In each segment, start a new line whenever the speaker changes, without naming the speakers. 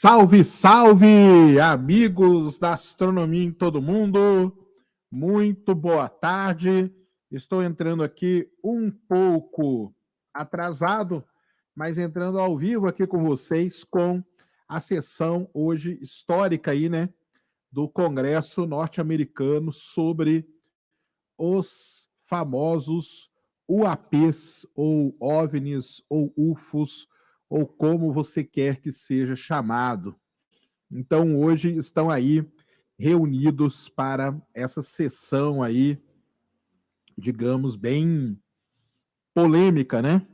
Salve, salve, amigos da astronomia em todo mundo. Muito boa tarde. Estou entrando aqui um pouco atrasado, mas entrando ao vivo aqui com vocês com a sessão hoje histórica aí, né, do Congresso Norte-Americano sobre os famosos UAPs ou OVNIs ou UFOs ou como você quer que seja chamado. Então, hoje estão aí reunidos para essa sessão aí, digamos, bem polêmica, né?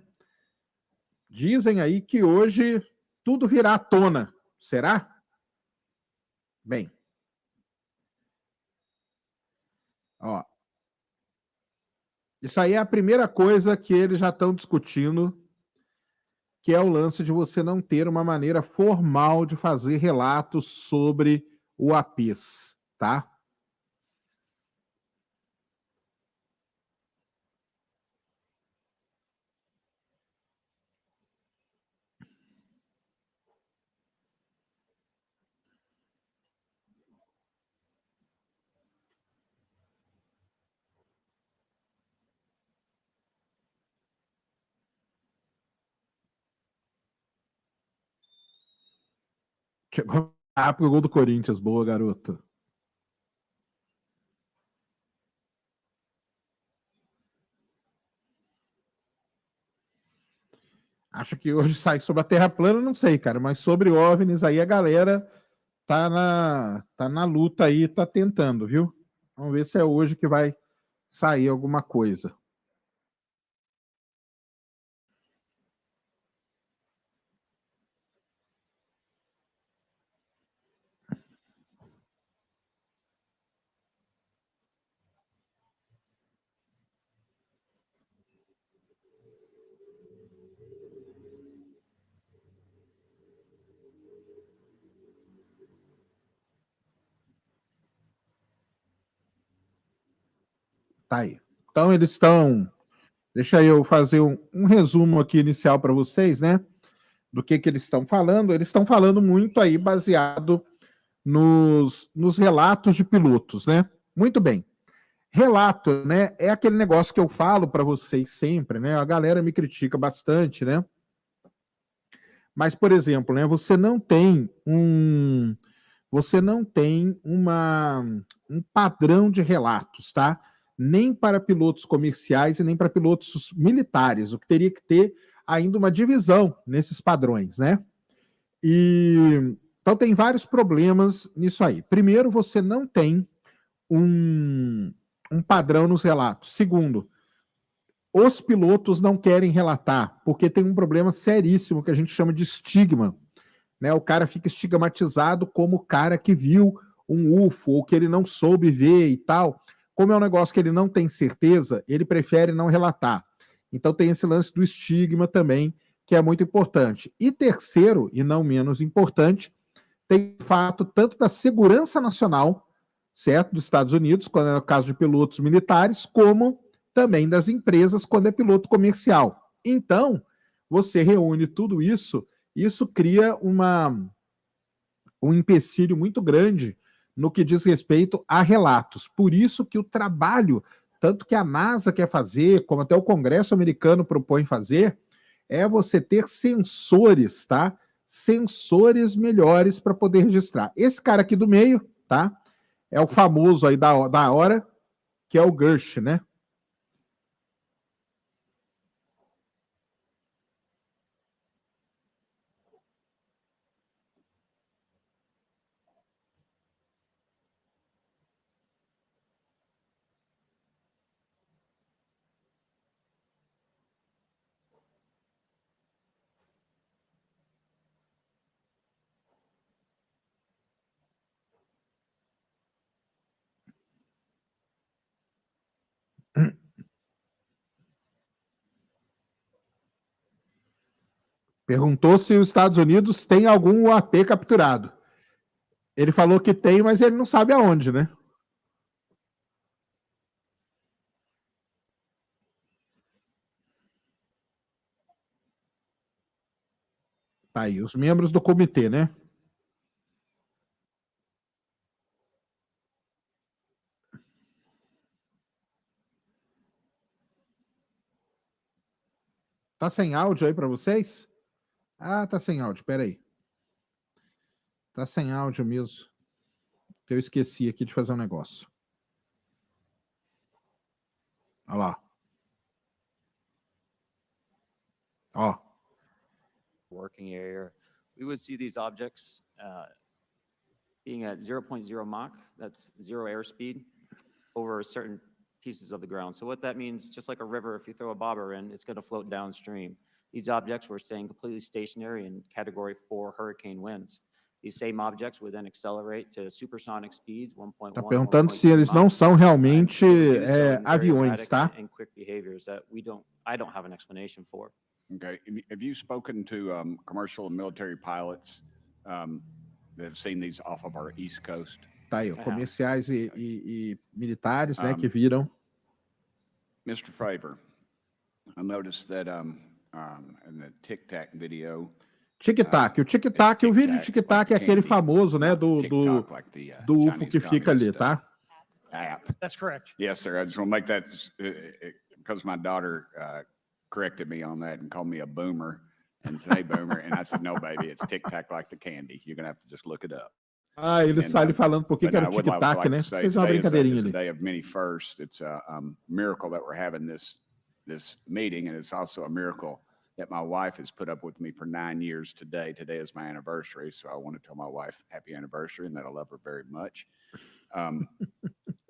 Dizem aí que hoje tudo virá à tona. Será? Bem, ó, isso aí é a primeira coisa que eles já estão discutindo, que é o lance de você não ter uma maneira formal de fazer relatos sobre o APs, tá? Chegou pro gol do Corinthians, boa, garoto. Acho que hoje sai sobre a Terra plana, não sei, cara, mas sobre OVNIs aí a galera tá na luta aí, tá tentando, viu? Vamos ver se é hoje que vai sair alguma coisa. Tá aí. Então eles estão. Deixa eu fazer um resumo aqui inicial para vocês, né? Do que eles estão falando. Eles estão falando muito aí baseado nos relatos de pilotos, né? Muito bem. Relato, né? É aquele negócio que eu falo para vocês sempre, né? A galera me critica bastante, né? Mas, por exemplo, né? Você não tem um padrão de relatos, tá? Nem para pilotos comerciais e nem para pilotos militares. O que teria que ter ainda uma divisão nesses padrões, né? Então tem vários problemas nisso aí. Primeiro, você não tem um, um padrão nos relatos. Segundo, os pilotos não querem relatar, porque tem um problema seríssimo que a gente chama de estigma, né? O cara fica estigmatizado como o cara que viu um UFO ou que ele não soube ver e tal. Como é um negócio que ele não tem certeza, ele prefere não relatar. Então tem esse lance do estigma também, que é muito importante. E terceiro, e não menos importante, tem o fato tanto da segurança nacional, certo, dos Estados Unidos, quando é o caso de pilotos militares, como também das empresas, quando é piloto comercial. Então, você reúne tudo isso, isso cria um empecilho muito grande no que diz respeito a relatos. Por isso que o trabalho, tanto que a NASA quer fazer, como até o Congresso americano propõe fazer, é você ter sensores, tá? Sensores melhores para poder registrar. Esse cara aqui do meio, tá? É o famoso aí da hora, que é o Gersh, né? Perguntou se os Estados Unidos têm algum UAP capturado. Ele falou que tem, mas ele não sabe aonde, né? Tá aí, os membros do comitê, né? Tá sem áudio aí para vocês? Ah, tá sem áudio, peraí. Tá sem áudio mesmo. Eu esqueci aqui de fazer um negócio. Olha lá. Ó.
Working area, we would see these objects being at 0.0 Mach, that's 0 airspeed, over certain pieces of the ground. So what that means, just like a river, if you throw a bobber in, it's going to float downstream. These objects were staying completely stationary in Category 4 hurricane winds. These same objects would then accelerate to supersonic speeds, 1.1.
Tá perguntando se eles não são realmente aviões, tá?
And quick behaviors that I don't have an explanation for.
Okay. Have you spoken to commercial and military pilots that have seen these off of our East Coast?
Tá aí, comerciais e militares, né, que viram.
Mr. Favor, I noticed that in the Tic Tac video.
Tic-tac, o tic-tac, o vídeo de tic-tac é aquele famoso, né, do UFO que fica ali, tá?
App.
That's correct.
Yes, sir. I just want to make that because my daughter corrected me on that and called me a boomer and said, "Hey, boomer," and I said, "No, baby, it's tic-tac like the candy. You're gonna have to just look it up."
Ah, ele sai falando por que era o tic-tac, né? Fez uma brincadeirinha ali.
It's a day of many firsts. It's a miracle that we're having this meeting, and it's also a miracle that my wife has put up with me for 9 years today. Today is my anniversary, so I want to tell my wife happy anniversary and that I love her very much.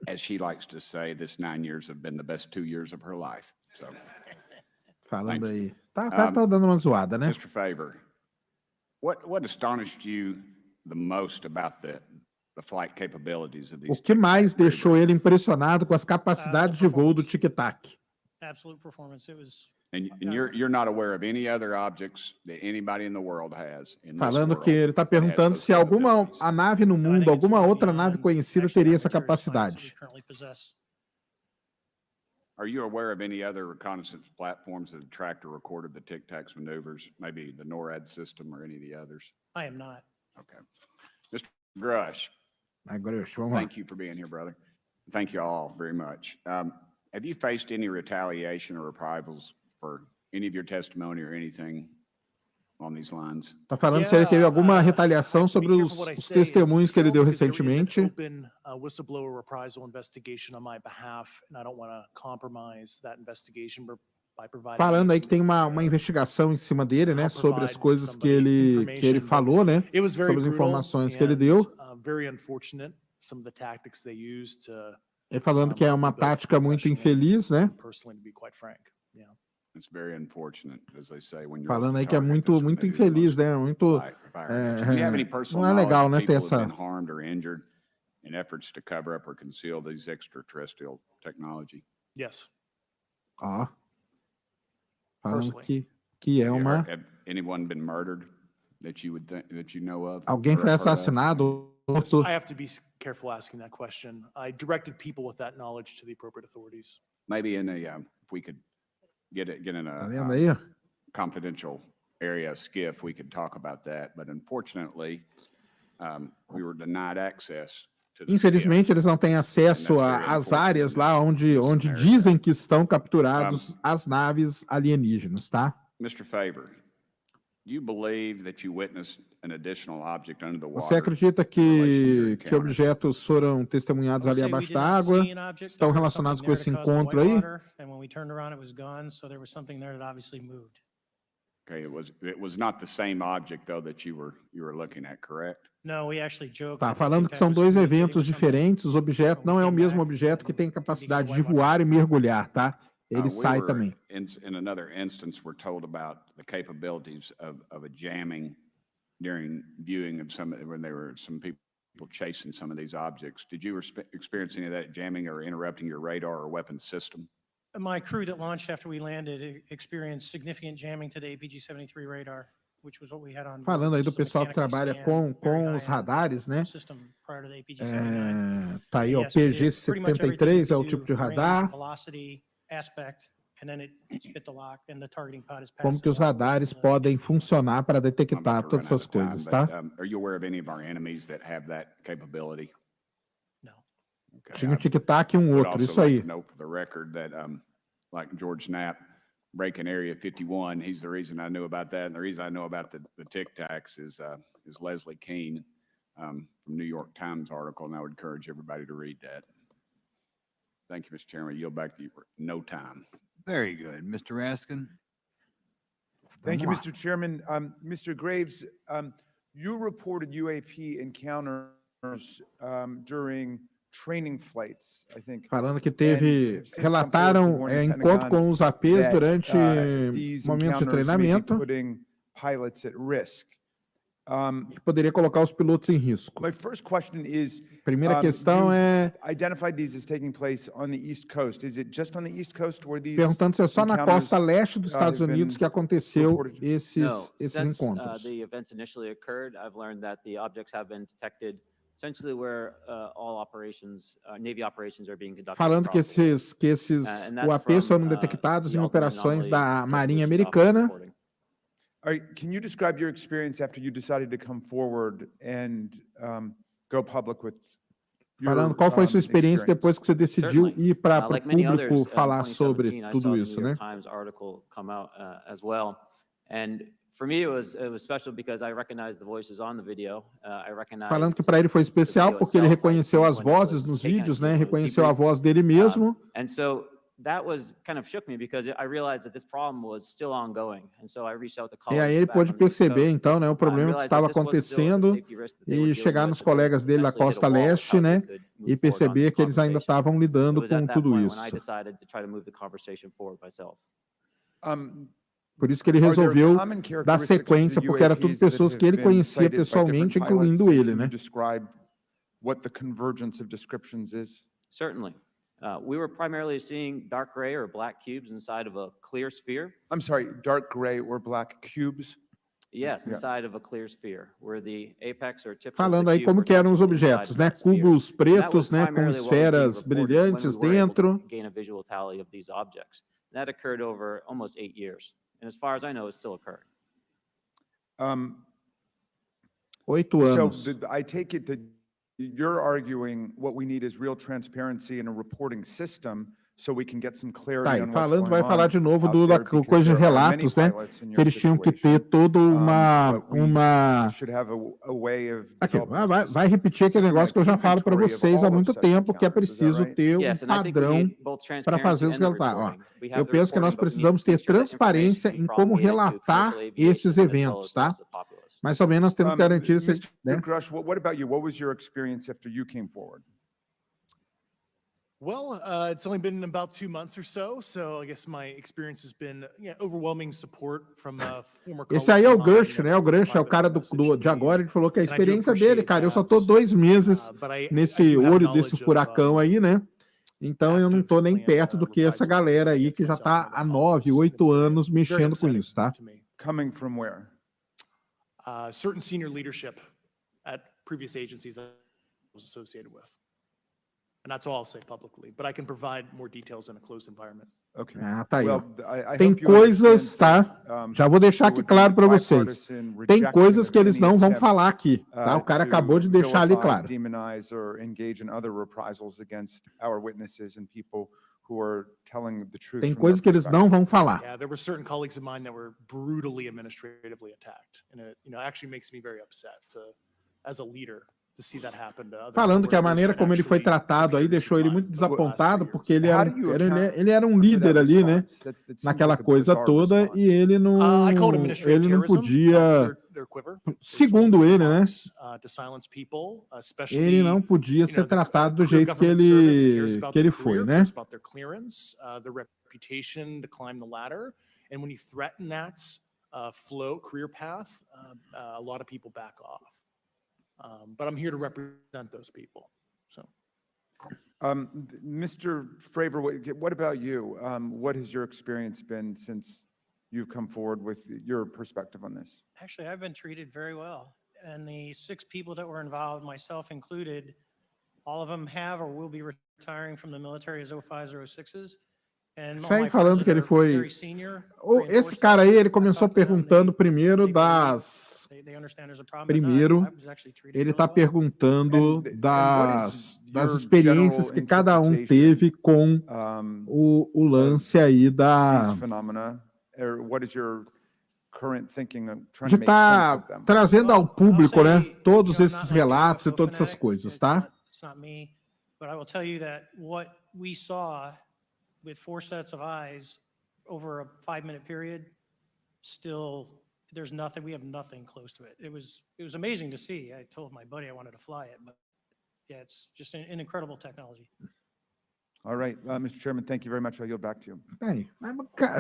As she likes to say, this 9 years have been the best 2 years of her life. So,
falando aí. Tá dando uma zoada, né?
Mr. Favor, what astonished you the most about the flight capabilities of these?
O que mais deixou ele impressionado com as capacidades de voo do tic-tac?
Absolute performance. It was.
And you're not aware of any other objects that anybody in the world has.
Falando que ele está perguntando se a nave no mundo, alguma outra nave conhecida teria essa capacidade.
Are you aware of any other reconnaissance platforms that have tracked or recorded the Tic Tac's maneuvers, maybe the NORAD system or any of the others?
I am not.
Okay. Mr. Grush.
Vamos lá.
Thank you for being here, brother. Thank you all very much. Have you faced any retaliation or reprisals for any of your testimony or anything on these lines?
Tá falando se ele teve alguma retaliação sobre os testemunhos que ele deu recentemente.
Whistleblower reprisal investigation on my behalf, and I don't want to compromise that investigation by providing.
Falando aí que tem uma investigação em cima dele, né, sobre as coisas que ele falou, né, sobre as informações que ele deu.
Very unfortunate some of the tactics they used to.
Ele falando que é uma tática muito infeliz, né?
Personally, to be quite frank, yeah.
It's very unfortunate, as they say, when you're
falando aí que é muito infeliz, né? Muito não é legal, né, ter essa
harmed or injured in efforts to cover up or conceal these extraterrestrial technology.
Yes.
Falando que é uma.
Have anyone been murdered that you would think that you know of?
Alguém foi assassinado?
I have to be careful asking that question. I directed people with that knowledge to the appropriate authorities.
Maybe in a if we could get in a confidential area skiff, we could talk about that. But unfortunately, we were denied access.
Infelizmente, eles não têm acesso às áreas lá onde dizem que estão capturados as naves alienígenas, tá?
Mr. Favor, do you believe that you witnessed an additional object under the water?
Você acredita que objetos foram testemunhados ali abaixo da água? Estão relacionados com esse encontro aí?
Okay, it was not the same object though that you were looking at, correct?
No, we actually joked.
Tá falando que são dois eventos diferentes, os objetos não é o mesmo objeto que tem capacidade de voar e mergulhar, tá? Ele sai também.
In another instance, we're told about the capabilities of a jamming during viewing of when there were some people chasing some of these objects. Did you experience any of that jamming or interrupting your radar or weapons system?
My crew that launched after we landed experienced significant jamming to the APG-73 radar, which was what we had on.
Falando aí do pessoal que trabalha com os radares, né? Tá aí, ó, o PG-73 é o tipo de radar. Como que os radares podem funcionar para detectar todas essas coisas, tá?
Are you aware of any of our enemies that have that capability?
No.
Tinha um tic-tac e um outro, isso aí.
Note for the record that, like George Knapp, breaking Area 51. He's the reason I knew about that. And the reason I know about the Tic Tacs is Leslie Keene from New York Times article, and I would encourage everybody to read that. Thank you, Mr. Chairman. Yield back to you for no time.
Very good. Mr. Raskin?
Thank you,
Vamos
Mr. Chairman. Mr. Graves, you reported UAP encounters during training flights, I think.
Falando que teve,
And since
relataram
come forward to warn the
encontro com os APs
that,
durante
these
momentos de
encounters may be
treinamento,
putting pilots at risk.
que poderia colocar os pilotos em risco.
My first question is,
Primeira questão é
identified these as taking place on the East Coast. Is it just on the East Coast where these
perguntando se é só na
encounters,
costa leste dos Estados
have been
Unidos que aconteceu
reported?
esses
No, since
encontros.
the events initially occurred, I've learned that the objects have been detected essentially where all operations, Navy operations are being conducted.
Falando que
across the world.
esses
And that's
UAPs
from,
foram detectados
the
em
ultimate
operações
anomaly
da Marinha
transmission officer
Americana.
reporting.
All right, can you describe your experience after you decided to come forward and go public with your,
Falando qual foi sua experiência
experience?
depois que você decidiu
Certainly.
ir para o
Like many
público
others,
falar
in
sobre
2017, I saw
tudo
the
isso,
New
né?
York Times article come out as well. And for me, it was special because I recognized the voices on the video. I recognized
Falando que para ele foi especial
video
porque ele
itself,
reconheceu
when
as
it
vozes
was
nos
taken,
vídeos,
when
né?
it was
Reconheceu a
debriefed.
voz dele mesmo.
And so that was kind of shook me because I realized that this problem was still ongoing. And so I reached out to
E
colleagues
aí ele
back
pôde
on the East
perceber,
Coast,
então, né, o
and
problema que
realized
estava
that this was still a
acontecendo
safety risk that they were
e
dealing
chegar
with,
nos
that they
colegas dele da
essentially hit a
costa
wall with
leste,
how they
né?
could move
E
forward on
perceber
this
que eles ainda
conversation.
estavam
It
lidando
was
com
at that
tudo
point when I
isso.
decided to try to move the conversation forward myself.
Por isso que ele
Are there
resolveu
common
dar
characteristics to
sequência,
the
porque era tudo
UAPs that
pessoas
have
que ele
been
conhecia
cited by different
pessoalmente,
pilots?
incluindo
And
ele,
can
né?
you describe what the convergence of descriptions is?
Certainly. We were primarily seeing dark gray or black cubes inside of a clear sphere.
I'm sorry, dark gray or black cubes?
Yes,
Yeah.
inside of a clear sphere, where the apex or tip of
Falando
the
aí
cube
como
were
que eram os
touching inside
objetos,
of
né?
that sphere.
Cubos
And that was
pretos, né? Com
primarily what was being
esferas
reported when we
brilhantes
were able to
dentro.
gain a visual tally of these objects. That occurred over almost 8 years. And as far as I know, it's still occurring.
8
So
anos.
I take it that you're arguing what we need is real transparency in a reporting system so we can get some clarity
Tá, e
on what's
falando,
going
vai falar
on
de novo
out
da
there, because
coisa de
there are many
relatos, né?
pilots in
Que
your
eles tinham que ter
situation.
toda
But we
uma...
should have a way of
Aqui,
developing a
vai repetir aquele negócio que eu já falo para
systematic
vocês há
inventory of
muito
all of such
tempo, que é
encounters. Is that
preciso
right?
ter
Yes,
um
and I think we
padrão
need both
para fazer
transparency
os
and the
relatos. Ó,
reporting. We have
eu
the
penso que nós
reporting, but we need
precisamos
to
ter
make sure that
transparência
information
em
is
como
propagated to
relatar
commercial aviation
esses
as well
eventos,
as
tá?
the populace.
Mais ou menos temos que garantir esse,
Mr.
né?
Grush, what about you? What was your experience after you came forward?
Well, it's only been about 2 months or so I guess my experience has been overwhelming support from former colleagues.
Esse aí é o
of mine,
Grush, né? O Grush é o cara de agora, ele falou que a
And I do
experiência dele, cara, eu só tô
appreciate
2 meses
but I
nesse
do have
olho
knowledge
desse furacão aí, né? Então eu não tô nem perto do que essa galera aí que já tá há 9, 8 anos mexendo com isso, tá?
Coming from where?
Certain senior leadership at previous agencies I was associated with. And that's all I'll say publicly, but I can provide more details in a closed environment.
Okay.
Ah, tá aí, ó.
Well, I
Tem
hope you
coisas,
understand
tá?
that,
Já vou deixar aqui
there would
claro
be
para vocês.
bipartisan
Tem
rejection
coisas
of
que eles
any
não vão
attempt,
falar aqui, tá? O cara
to
acabou de deixar ali
vilify,
claro.
demonize, or engage in other reprisals against our witnesses and people who are telling the truth
Tem
from
coisas
their
que eles não
perspective.
vão falar.
Yeah, there were certain colleagues of mine that were brutally administratively attacked. And it, actually makes me very upset as a leader to see that happen to other
Falando que a
coworkers
maneira
and
como ele foi
actually
tratado aí
superiors
deixou
of
ele
mine
muito
over the last 3
desapontado,
years.
porque ele
How
era,
do you
ele
account
era um
for that
líder ali, né?
response? That seems
Naquela
like a
coisa
bizarre
toda,
response.
e ele não,
I call it administrative
ele não
terrorism.
podia,
That's their quiver. They told
segundo
me
ele, né?
remarks, to silence people, especially,
Ele não podia ser
the
tratado do
career
jeito que
government service cares
ele,
about
que ele
their
foi,
career,
né?
cares about their clearance, their reputation to climb the ladder. And when you threaten that career path, a lot of people back off. But I'm here to represent those people. So.
Mr. Fravor, what about you? What has your experience been since you've come forward with your perspective on this?
Actually, I've been treated very well. And the 6 people that were involved, myself included, all of them have or will be retiring from the military as 05s or 06s. And all
Sai
my
falando
friends
que ele
that are
foi-
very senior
Esse
reinforced
cara
that.
aí, ele
I
começou
talked to them,
perguntando primeiro
they believe,
das...
they understand there's a problem, but no,
Primeiro,
I was actually treated
ele
really
está
well.
perguntando
And what is
das
your
experiências
general
que cada um
interpretation,
teve com
Um,
o lance aí da...
these phenomena, or what is your current thinking of trying
de
to make sense
estar
of them?
trazendo ao
Well, I'll
público, né,
say,
todos
you know, I'm
esses
not like a
relatos e
UFO
todas essas
fanatic.
coisas,
It's
tá?
not me, but I will tell you that what we saw with 4 sets of eyes over a 5-minute period, still, there's nothing, we have nothing close to it. It was amazing to see. I told my buddy I wanted to fly it, but yeah, it's just an incredible technology.
All right, Mr. Chairman, thank you very much. I'll yield back to you.
Aí,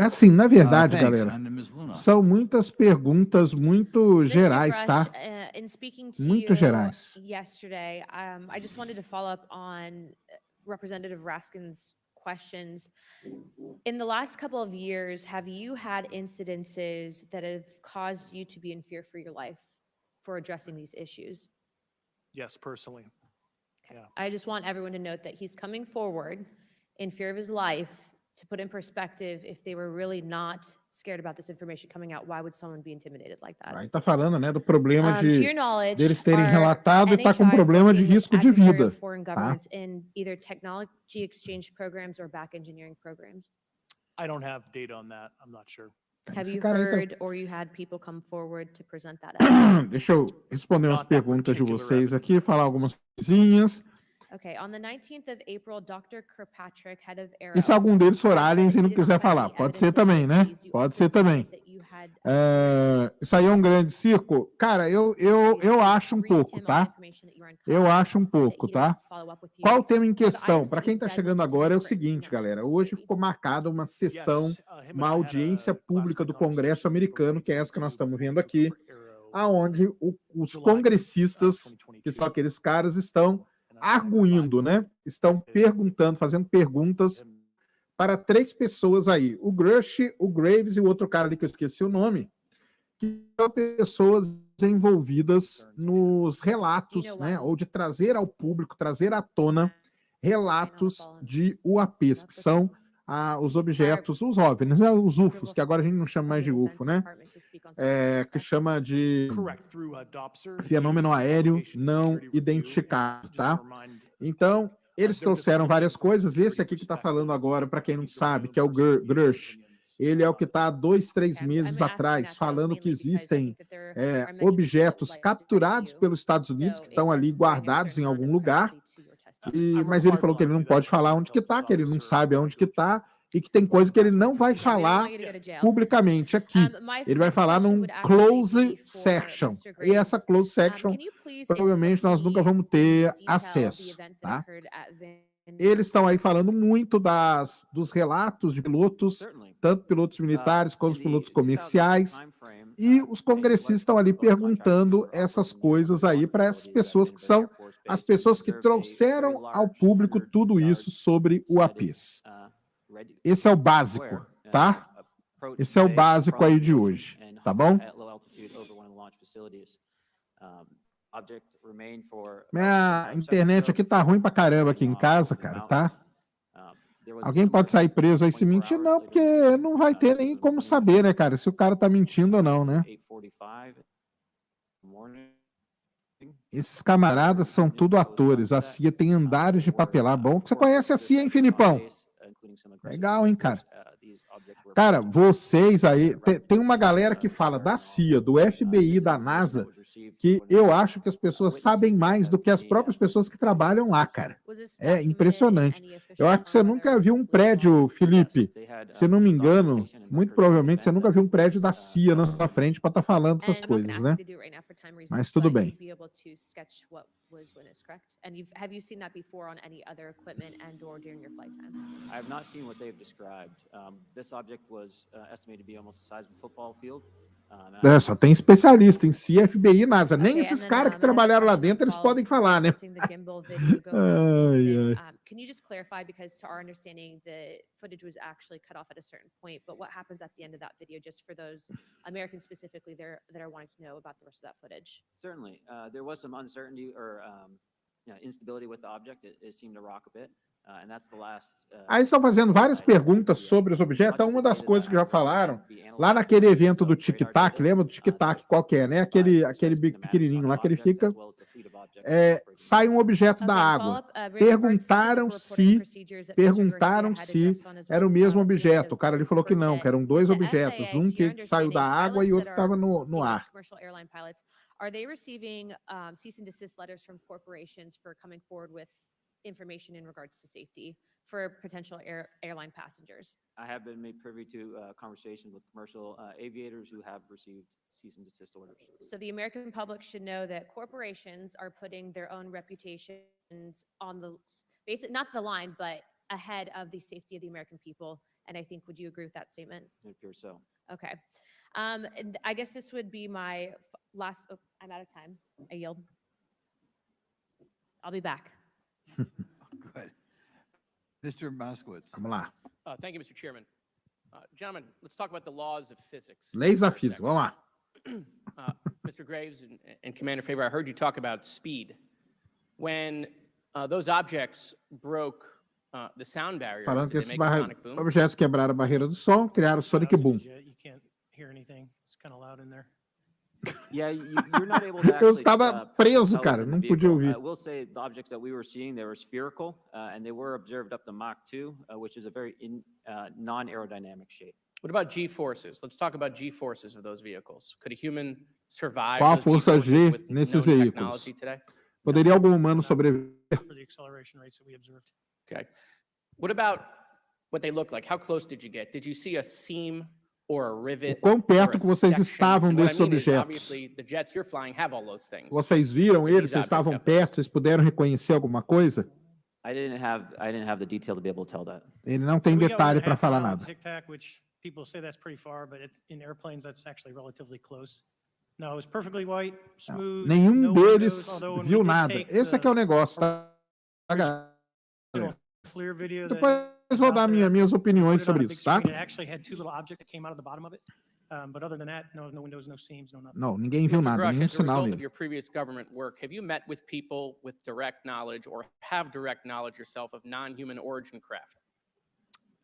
assim, na verdade,
Thanks.
galera,
On to Ms. Luna.
são muitas perguntas muito
Mr.
gerais,
Grush,
tá?
in speaking to
Muito
you
gerais.
yesterday, I just wanted to follow up on Representative Raskin's questions. In the last couple of years, have you had incidences that have caused you to be in fear for your life for addressing these issues?
Yes, personally.
Okay.
Yeah.
I just want everyone to note that he's coming forward in fear of his life. To put in perspective, if they were really not scared about this information coming out, why would someone be intimidated like that?
Aí tá falando, né, do problema
To your
de
knowledge,
deles terem
are
relatado e tá com
NHIs
problema de
working with
risco de
adversarial
vida,
foreign
tá?
governments in either technology exchange programs or back engineering programs?
I don't have data on that. I'm not sure.
Have
Esse
you
cara aí tá-
heard or you had people come forward to present that evidence?
Deixa eu responder umas
Not that
perguntas de
particular
vocês aqui,
evidence.
falar algumas coisinhas.
Okay, on the 19th of April, Dr. Kirkpatrick, head of
E se
Aero,
algum deles for
had said
aliens
that
e
he
não
did
quiser
not find
falar,
any
pode ser
evidence of
também, né?
UFOs. You
Pode
also
ser também.
cited that you had,
Isso aí é um grande circo? Cara, eu acho um
briefed
pouco,
him on
tá?
information that you were
Eu
uncovering,
acho um
that
pouco,
he did
tá?
not follow up with you.
Qual o tema em
The
questão?
items
Para
that
quem
you
está
divulged
chegando
to
agora é o
different
seguinte,
email
galera.
sources,
Hoje
maybe.
ficou marcada uma sessão,
Yes, him and
uma
I had a
audiência pública do
classified
Congresso
conversation
americano, que é
relating
essa que nós
to
estamos
the
vendo
footage
aqui,
over Aero
aonde os
July
congressistas, que
2022.
são aqueles caras, estão
And I
arguindo, né? Estão perguntando, fazendo perguntas
him
para 3 pessoas aí. O Grush, o Graves e o outro cara ali que eu esqueci o nome, que são pessoas envolvidas nos relatos, né? Ou de trazer ao público, trazer à tona relatos de UAPs, que são os objetos, os OVNIs, né? Os UFOs, que agora a gente não chama mais de UFO, né? Que chama de
correct through Dopser,
fenômeno aéreo
Application
não
Security Review.
identificado,
Just
tá?
to remind the
Então,
public,
eles
they're
trouxeram
just
várias
speaking from a
coisas. Esse
security
aqui que está
perspective.
falando agora, para quem não
These are
sabe,
known
que é o
personal
Grush,
opinions.
ele é o que está há 2, 3
Okay, I'm
meses
asking
atrás
that, though,
falando
mainly
que
because I
existem
think that there are many
objetos
people that like to
capturados
you.
pelos Estados Unidos
So
que
it
estão
does
ali
bring a
guardados em
certain
algum
amount of
lugar.
privacy to your testimony.
Mas ele falou que ele não pode falar onde que está, que ele não sabe aonde que está e que tem coisa que ele não vai
We don't
falar
want you to go to jail.
publicamente aqui.
My
Ele vai
next
falar
question
num
would actually
close
be for
section.
Mr.
E essa
Graves.
close section
Can you please
provavelmente nós nunca
explain
vamos ter
in detail the
acesso,
event that
tá?
occurred at Van-
Eles estão aí falando muito dos relatos de pilotos,
Certainly.
tanto pilotos militares quanto os
In
pilotos
the 2000
comerciais,
timeframe,
e
the
os
state
congressistas estão ali
legislative contractors
perguntando
were
essas
operating
coisas
near
aí para essas
facilities that
pessoas que
Benning
são
Air Force
as
Base,
pessoas
which
que
served a
trouxeram
very
ao
large
público
100
tudo isso
yard
sobre o
sided,
APs.
red
Esse é o básico,
square,
tá?
approach
Esse é o
bay
básico
from
aí
the
de
ocean
hoje,
and
tá
hover
bom?
at low altitude over one of the launch facilities. Object remained for
Minha
sometime
internet
second
aqui tá ruim pra caramba aqui em casa, cara, tá? Alguém pode sair preso aí se mentir? Não, porque não vai ter nem como saber, né, cara, se o cara tá mentindo ou não, né?
8:45 in the morning.
Esses camaradas são tudo atores. A CIA tem andares de papelar. Bom que você conhece a CIA, hein, Filipão? Legal, hein, cara? Cara, vocês aí... Tem uma galera que fala da CIA, do FBI, da NASA, que eu acho que as pessoas sabem mais do que as próprias pessoas que trabalham lá, cara. É impressionante. Eu acho que você nunca viu um prédio, Felipe, se não me engano, muito provavelmente você nunca viu um prédio da CIA na sua frente para estar falando essas coisas, né? Mas tudo bem.
Have you seen that before on any other equipment and or during your flight time?
I have not seen what they've described. This object was estimated to be almost the size of a football field.
É, só tem especialista em CIA, FBI e NASA. Nem
Okay,
esses
and then,
caras que
my
trabalharam lá
question
dentro, eles
follows
podem falar, né?
watching the gimbal video go
Ai,
incident.
ai.
Can you just clarify, because to our understanding, the footage was actually cut off at a certain point, but what happens at the end of that video, just for those Americans specifically there that are wanting to know about the rest of that footage?
Certainly. There was some uncertainty or instability with the object. It seemed to rock a bit. And that's the last.
Aí estão fazendo várias perguntas sobre os objetos. Então, uma das coisas que já falaram, lá naquele evento do Tic-Tac, lembra do Tic-Tac, qual que é, né? Aquele pequenininho lá que ele fica, sai um objeto da água. Perguntaram se era o mesmo objeto. O cara ali falou que não, que eram dois objetos, um que saiu da água e outro que estava no ar.
Are they receiving cease and desist letters from corporations for coming forward with information in regards to safety for potential airline passengers?
I have been made privy to conversations with commercial aviators who have received cease and desist orders.
So the American public should know that corporations are putting their own reputations on the basic, not the line, but ahead of the safety of the American people. And I think, would you agree with that statement?
It appears so.
Okay. And I guess this would be my last, oh, I'm out of time. I yield. I'll be back.
Good. Mr. Moskowitz.
Vamos lá.
Thank you, Mr. Chairman. Gentlemen, let's talk about the laws of physics.
Leis da
for a
física,
second.
vamos lá.
Mr. Graves and Commander Favor, I heard you talk about speed. When those objects broke the sound barrier,
Falando que
did they
esses
make a sonic boom?
objetos quebraram a barreira do som, criaram o sonic
It's
boom.
legit. You can't hear anything. It's kind of loud in there.
Yeah, you're not able to
Eu
actually.
estava preso,
tell
cara,
within
não
the
podia
vehicle.
ouvir.
I will say the objects that we were seeing, they were spherical, and they were observed up to Mach 2, which is a very non-aerodynamic shape.
What about G-forces? Let's talk about G-forces of those vehicles. Could a human survive
Qual a
those
força
G-forces
G
with
nesses
known
veículos?
technology today?
Poderia algum humano sobreviver?
For the acceleration rates that we observed.
Okay. What about what they look like? How close did you get? Did you see a seam or a rivet?
O quão
or
perto
a
que vocês
section?
estavam
And what I
desses
mean is,
objetos?
obviously, the jets you're flying have all those things.
Vocês viram eles? Vocês estavam perto? Vocês puderam reconhecer alguma coisa?
I didn't have the detail to be able to tell that.
Ele não tem
So we got
detalhe
1.5
para falar
mile
nada.
Tic-tac, which people say that's pretty far, but in airplanes, that's actually relatively close. No, it was perfectly white, smooth.
Nenhum
no
deles
windows, although when we
viu
did
nada.
take
Esse aqui é o negócio, tá?
FLIR video that
Depois vou dar minhas
put
opiniões
it on a
sobre
big
isso, tá?
screen. It actually had two little objects that came out of the bottom of it. But other than that, no windows, no seams, no nothing.
Não, ninguém viu
Mr.
nada,
Grush,
nenhum
as a
sinal
result of
nele.
your previous government work, have you met with people with direct knowledge or have direct knowledge yourself of non-human origin craft?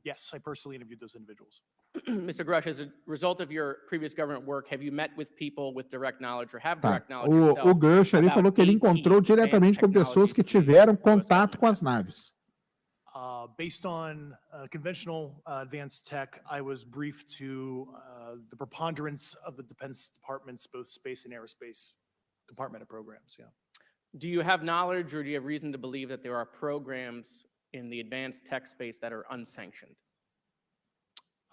Yes, I personally interviewed those individuals.
Mr. Grush, as a result of your previous government work, have you met with people with direct knowledge or have
Tá.
direct knowledge
O
yourself
Gersh ali
about
falou que ele encontrou
ATs,
diretamente com
advanced
pessoas que
technologies
tiveram
used by the US
contato com as
government?
naves.
Based on conventional advanced tech, I was briefed to the preponderance of the Defense Department's both space and aerospace compartmented programs, yeah.
Do you have knowledge or do you have reason to believe that there are programs in the advanced tech space that are unsanctioned?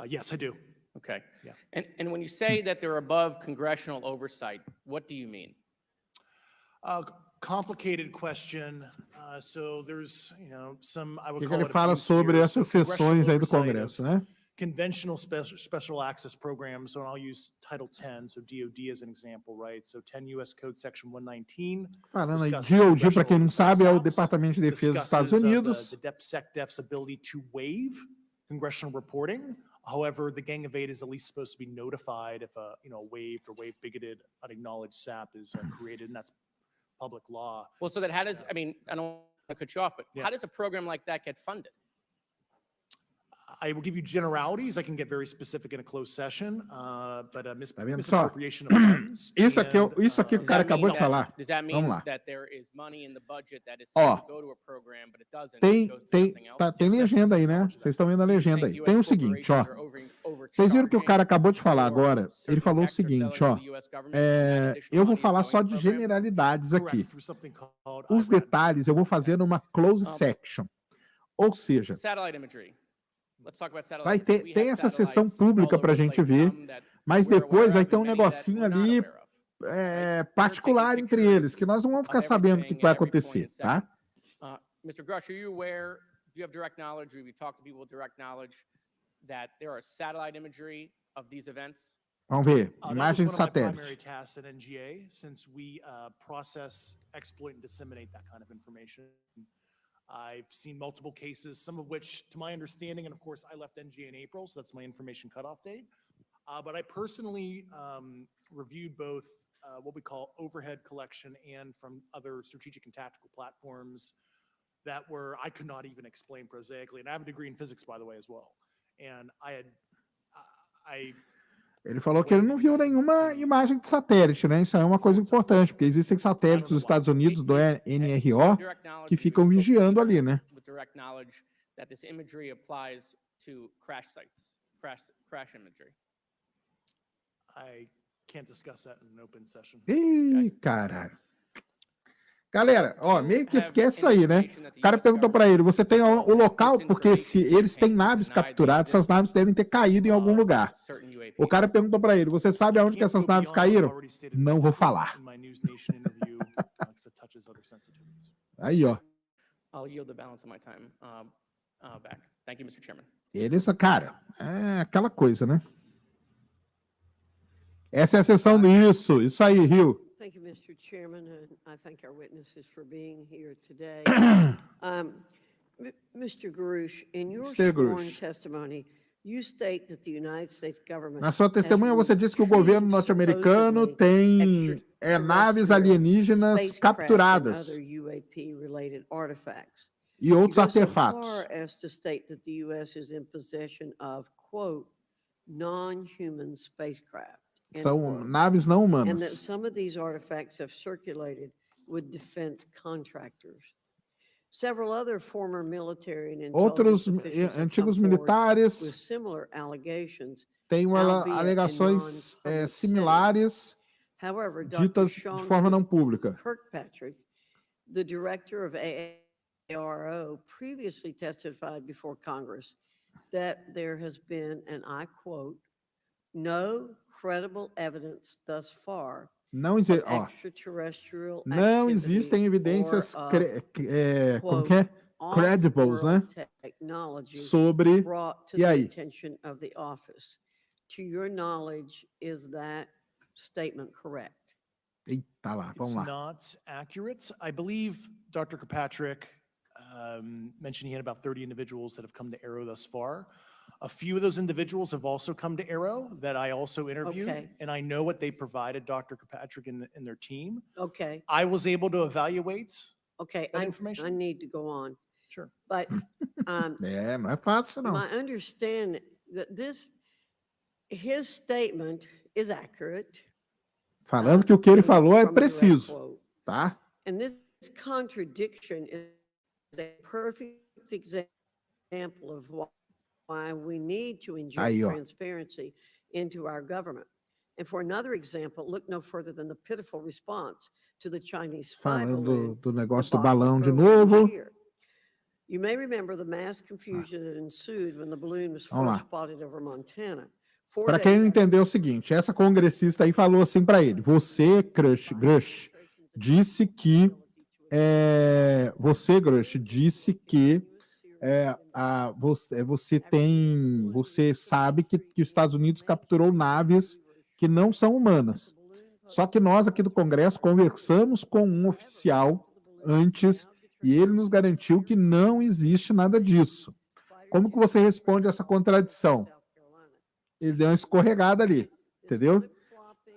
Yes, I do.
Okay.
Yeah.
And when you say that they're above congressional oversight, what do you mean?
Complicated question. So there's, some, I
O
would
que que
call
ele
it
fala
abuse
sobre
here.
essas
So
sessões aí do
congressional
Congresso,
oversight
né?
of Conventional special access programs, so I'll use Title 10, so DOD as an example, right? So 10 U.S. Code Section 119.
Falando aí,
discusses
DOD, para quem não
congressional
sabe, é o
oversight.
Departamento de Defesa dos Estados
Discusses,
Unidos.
The DepSecDef's ability to waive congressional reporting. However, the Gang of Eight is at least supposed to be notified if a, waived or wave bigoted, unacknowledged SAP is created, and that's public law.
Well, so that how does, I mean, I don't want to cut you off, but
Yeah.
how does a program like that get funded?
I will give you generalities. I can get very specific in a closed session, but
Tá vendo só?
misappropriation of funds.
Isso aqui,
and,
isso aqui que o
Does
cara
that mean
acabou de
that-
falar.
Does that
Vamos
mean
lá.
that there is money in the budget that is
Ó,
set to go to a program, but it doesn't?
Tem,
it goes to
tem,
something else?
tá, tem
Yes, that's
legenda aí, né?
technology.
Vocês estão vendo a
So you're
legenda
saying
aí.
US
Tem o seguinte, ó.
corporations are
Vocês viram que o cara
overcharging
acabou de falar
for
agora? Ele
certain
falou o
techs they're
seguinte,
selling
ó.
to the US government, and additional
Eu vou
money is
falar
going
só
to
de
program?
generalidades aqui.
Correct, through something called
Os
IRAD.
detalhes eu vou fazer numa close section. Ou seja,
Satellite imagery. Let's talk about satellite
vai
imagery.
ter,
We
tem
have
essa sessão
satellites all
pública
over
para a
the
gente
place,
ver,
some that
mas
we're
depois
aware
vai
of
ter
and
um
many that
negocinho
we're not
ali
aware of.
particular entre eles, que nós não vamos ficar
On
sabendo o que
everything
vai
at every point
acontecer,
and
tá?
second. Mr. Grush, are you aware, do you have direct knowledge, or have you talked to people with direct knowledge that there are satellite imagery of these events?
Vamos ver,
That was
imagem de
one of my primary
satélite.
tasks at NGA, since we process, exploit, and disseminate that kind of information. I've seen multiple cases, some of which, to my understanding, and of course, I left NGA in April, so that's my information cutoff date. But I personally reviewed both what we call overhead collection and from other strategic and tactical platforms, that I could not even explain prosaically. And I have a degree in physics, by the way, as well. And
Ele falou que ele não viu nenhuma imagem de satélite, né? Isso é uma coisa importante, porque existem satélites dos Estados Unidos, do NRO, que ficam vigiando ali, né?
With direct knowledge that this imagery applies to crash sites, crash imagery.
I can't discuss that in an open session.
Ih, caralho. Galera, ó, meio que esquece isso aí, né? O cara perguntou para ele, você tem o local, porque se eles têm naves capturadas, essas naves devem ter caído em algum lugar. O cara perguntou para ele, você sabe aonde que essas naves caíram? Não vou falar. Aí, ó.
I'll yield the balance of my time back. Thank you, Mr. Chairman.
Eles, cara, é aquela coisa, né? Essa é a sessão do isso aí, Rio.
Thank you, Mr. Chairman, and I thank our witnesses for being here today. Mr. Garouche, in your
Mr.
sworn
Garouche.
testimony, you state that the United States government
Na sua testemunha, você disse que o governo norte-americano tem naves alienígenas capturadas e outros artefatos.
As to state that the U.S. is in possession of, quote, non-human spacecraft. End
São
quote.
naves não
And that
humanas.
some of these artifacts have circulated with defense contractors. Several other former military and
Outros
intelligence officials have
antigos
come forward
militares
with similar allegations.
têm
albeit in
alegações
non-public
similares
However, Dr.
ditas
Sean
de forma não pública.
Kirkpatrick, the director of AARO, previously testified before Congress that there has been, and I quote, no credible evidence thus far
Não,
of
não
extraterrestrial activity
existem evidências
or of,
como que é? Credibles, né?
off-world technology
Sobre.
brought to
E
the
aí?
attention of the office. To your knowledge, is that statement correct?
Eita lá, vamos
It's
lá.
not accurate. I believe Dr. Kirkpatrick mentioned he had about 30 individuals that have come to Arrow thus far. A few of those individuals have also come to Arrow that I also interviewed,
Okay.
and I know what they provided Dr. Kirkpatrick and their team.
Okay,
I was able to evaluate
okay,
that
I
information.
need to go on.
Sure.
But
É, não é fácil, não.
my understanding that his statement is accurate.
Falando que o que ele falou é
from a direct
preciso,
quote.
tá?
And this contradiction is a perfect example of why we need to inject
Aí, ó.
transparency into our government. And for another example, look no further than the pitiful response to the Chinese spy
Falando
balloon
do negócio do
debacle
balão de
earlier this
novo.
year. You may remember the mass confusion that ensued when the balloon was
Vamos
first
lá.
spotted over Montana. 4
Para
days
quem não
after
entendeu é o seguinte, essa congressista aí falou assim para ele, você, Grush, disse que você sabe que os Estados Unidos capturou naves que não são humanas. Só que nós aqui do Congresso conversamos com um oficial antes e ele nos garantiu que não existe nada disso. Como que você responde essa contradição? Ele deu uma escorregada ali, entendeu?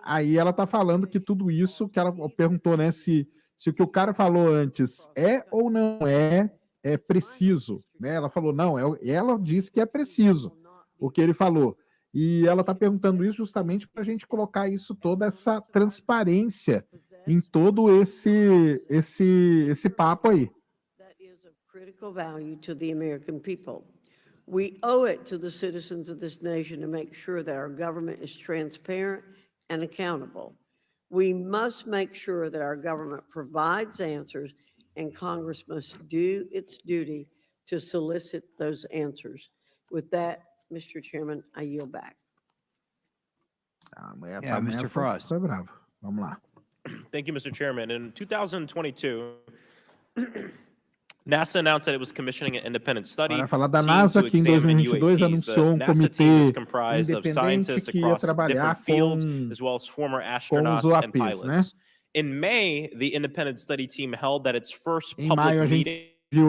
Aí ela tá falando que tudo isso, que ela perguntou, né, se o que o cara falou antes é ou não é preciso, né? Ela falou, não, ela disse que é preciso o que ele falou. E ela tá perguntando isso justamente para a gente colocar isso, toda essa transparência em todo esse papo aí.
That is of critical value to the American people. We owe it to the citizens of this nation to make sure that our government is transparent and accountable. We must make sure that our government provides answers, and Congress must do its duty to solicit those answers. With that, Mr. Chairman, I yield back.
Yeah, Mr. Frost.
Foi bravo. Vamos lá.
Thank you, Mr. Chairman. In 2022, NASA announced that it was commissioning an independent study
Vai falar da
team
NASA
to
que em
examine
2022
UAPs.
anunciou
The
um
NASA team is
comitê
comprised of
independente
scientists
que ia
across
trabalhar
different fields,
com
as well as former
os
astronauts and
UAPs, né?
pilots. In May, the independent study team held that its first
Em maio a
public
gente
meeting,
viu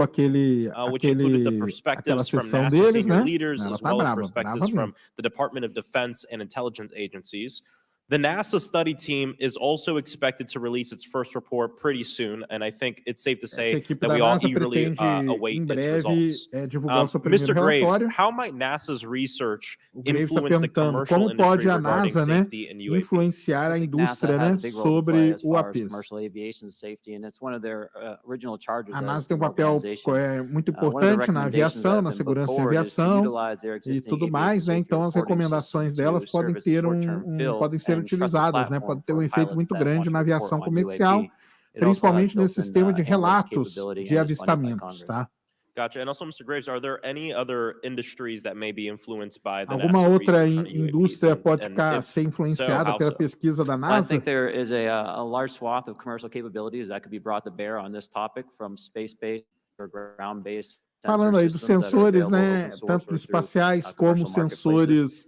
which included the
aquela
perspectives from
sessão
NASA
deles,
senior
né?
leaders,
Ela
as
tá
well as
brava,
perspectives
brava
from
mesmo.
the Department of Defense and intelligence agencies. The NASA study team is also expected to release its first report pretty soon, and I think it's safe to
Essa
say
equipe
that
da
we all
NASA
eagerly
pretende,
await
em
its
breve,
results.
divulgar o seu primeiro
Mr. Graves,
relatório.
how might NASA's research
O Graves está
influence the
perguntando
commercial
como pode
industry
a
regarding
NASA, né,
safety and UAPs?
influenciar a
I think NASA
indústria,
has
né,
a big role to play
sobre
as
o
far as
APs.
commercial aviation safety, and it's one of their original charges
A
as
NASA tem um
an
papel
organization.
muito
One of the
importante na
recommendations that
aviação,
have
na
been put
segurança de
forward is to
aviação
utilize their
e
existing
tudo
aviation
mais, né?
safety
Então as
reporting
recomendações
system
delas
to
podem
serve as a
ter
short-term fill
podem ser
and trusted
utilizadas, né?
platform
Pode ter
for
um efeito
pilots
muito
that want
grande
to
na
report
aviação
on
comercial,
UAP. It also has
principalmente nesse
built-in
sistema de
analytics
relatos
capability
de
and is funded by
avistamentos,
Congress.
tá?
Gotcha. And also, Mr. Graves, are there any other industries that may be influenced by the
Alguma
NASA
outra
research on UAPs?
indústria pode
And
ficar
if
ser
so,
influenciada
how
pela
so?
pesquisa da
Well, I
NASA?
think there is a large swath of commercial capabilities that could be brought to bear on this topic, from space-based or ground-based
Falando aí dos sensores, né, tanto espaciais como sensores,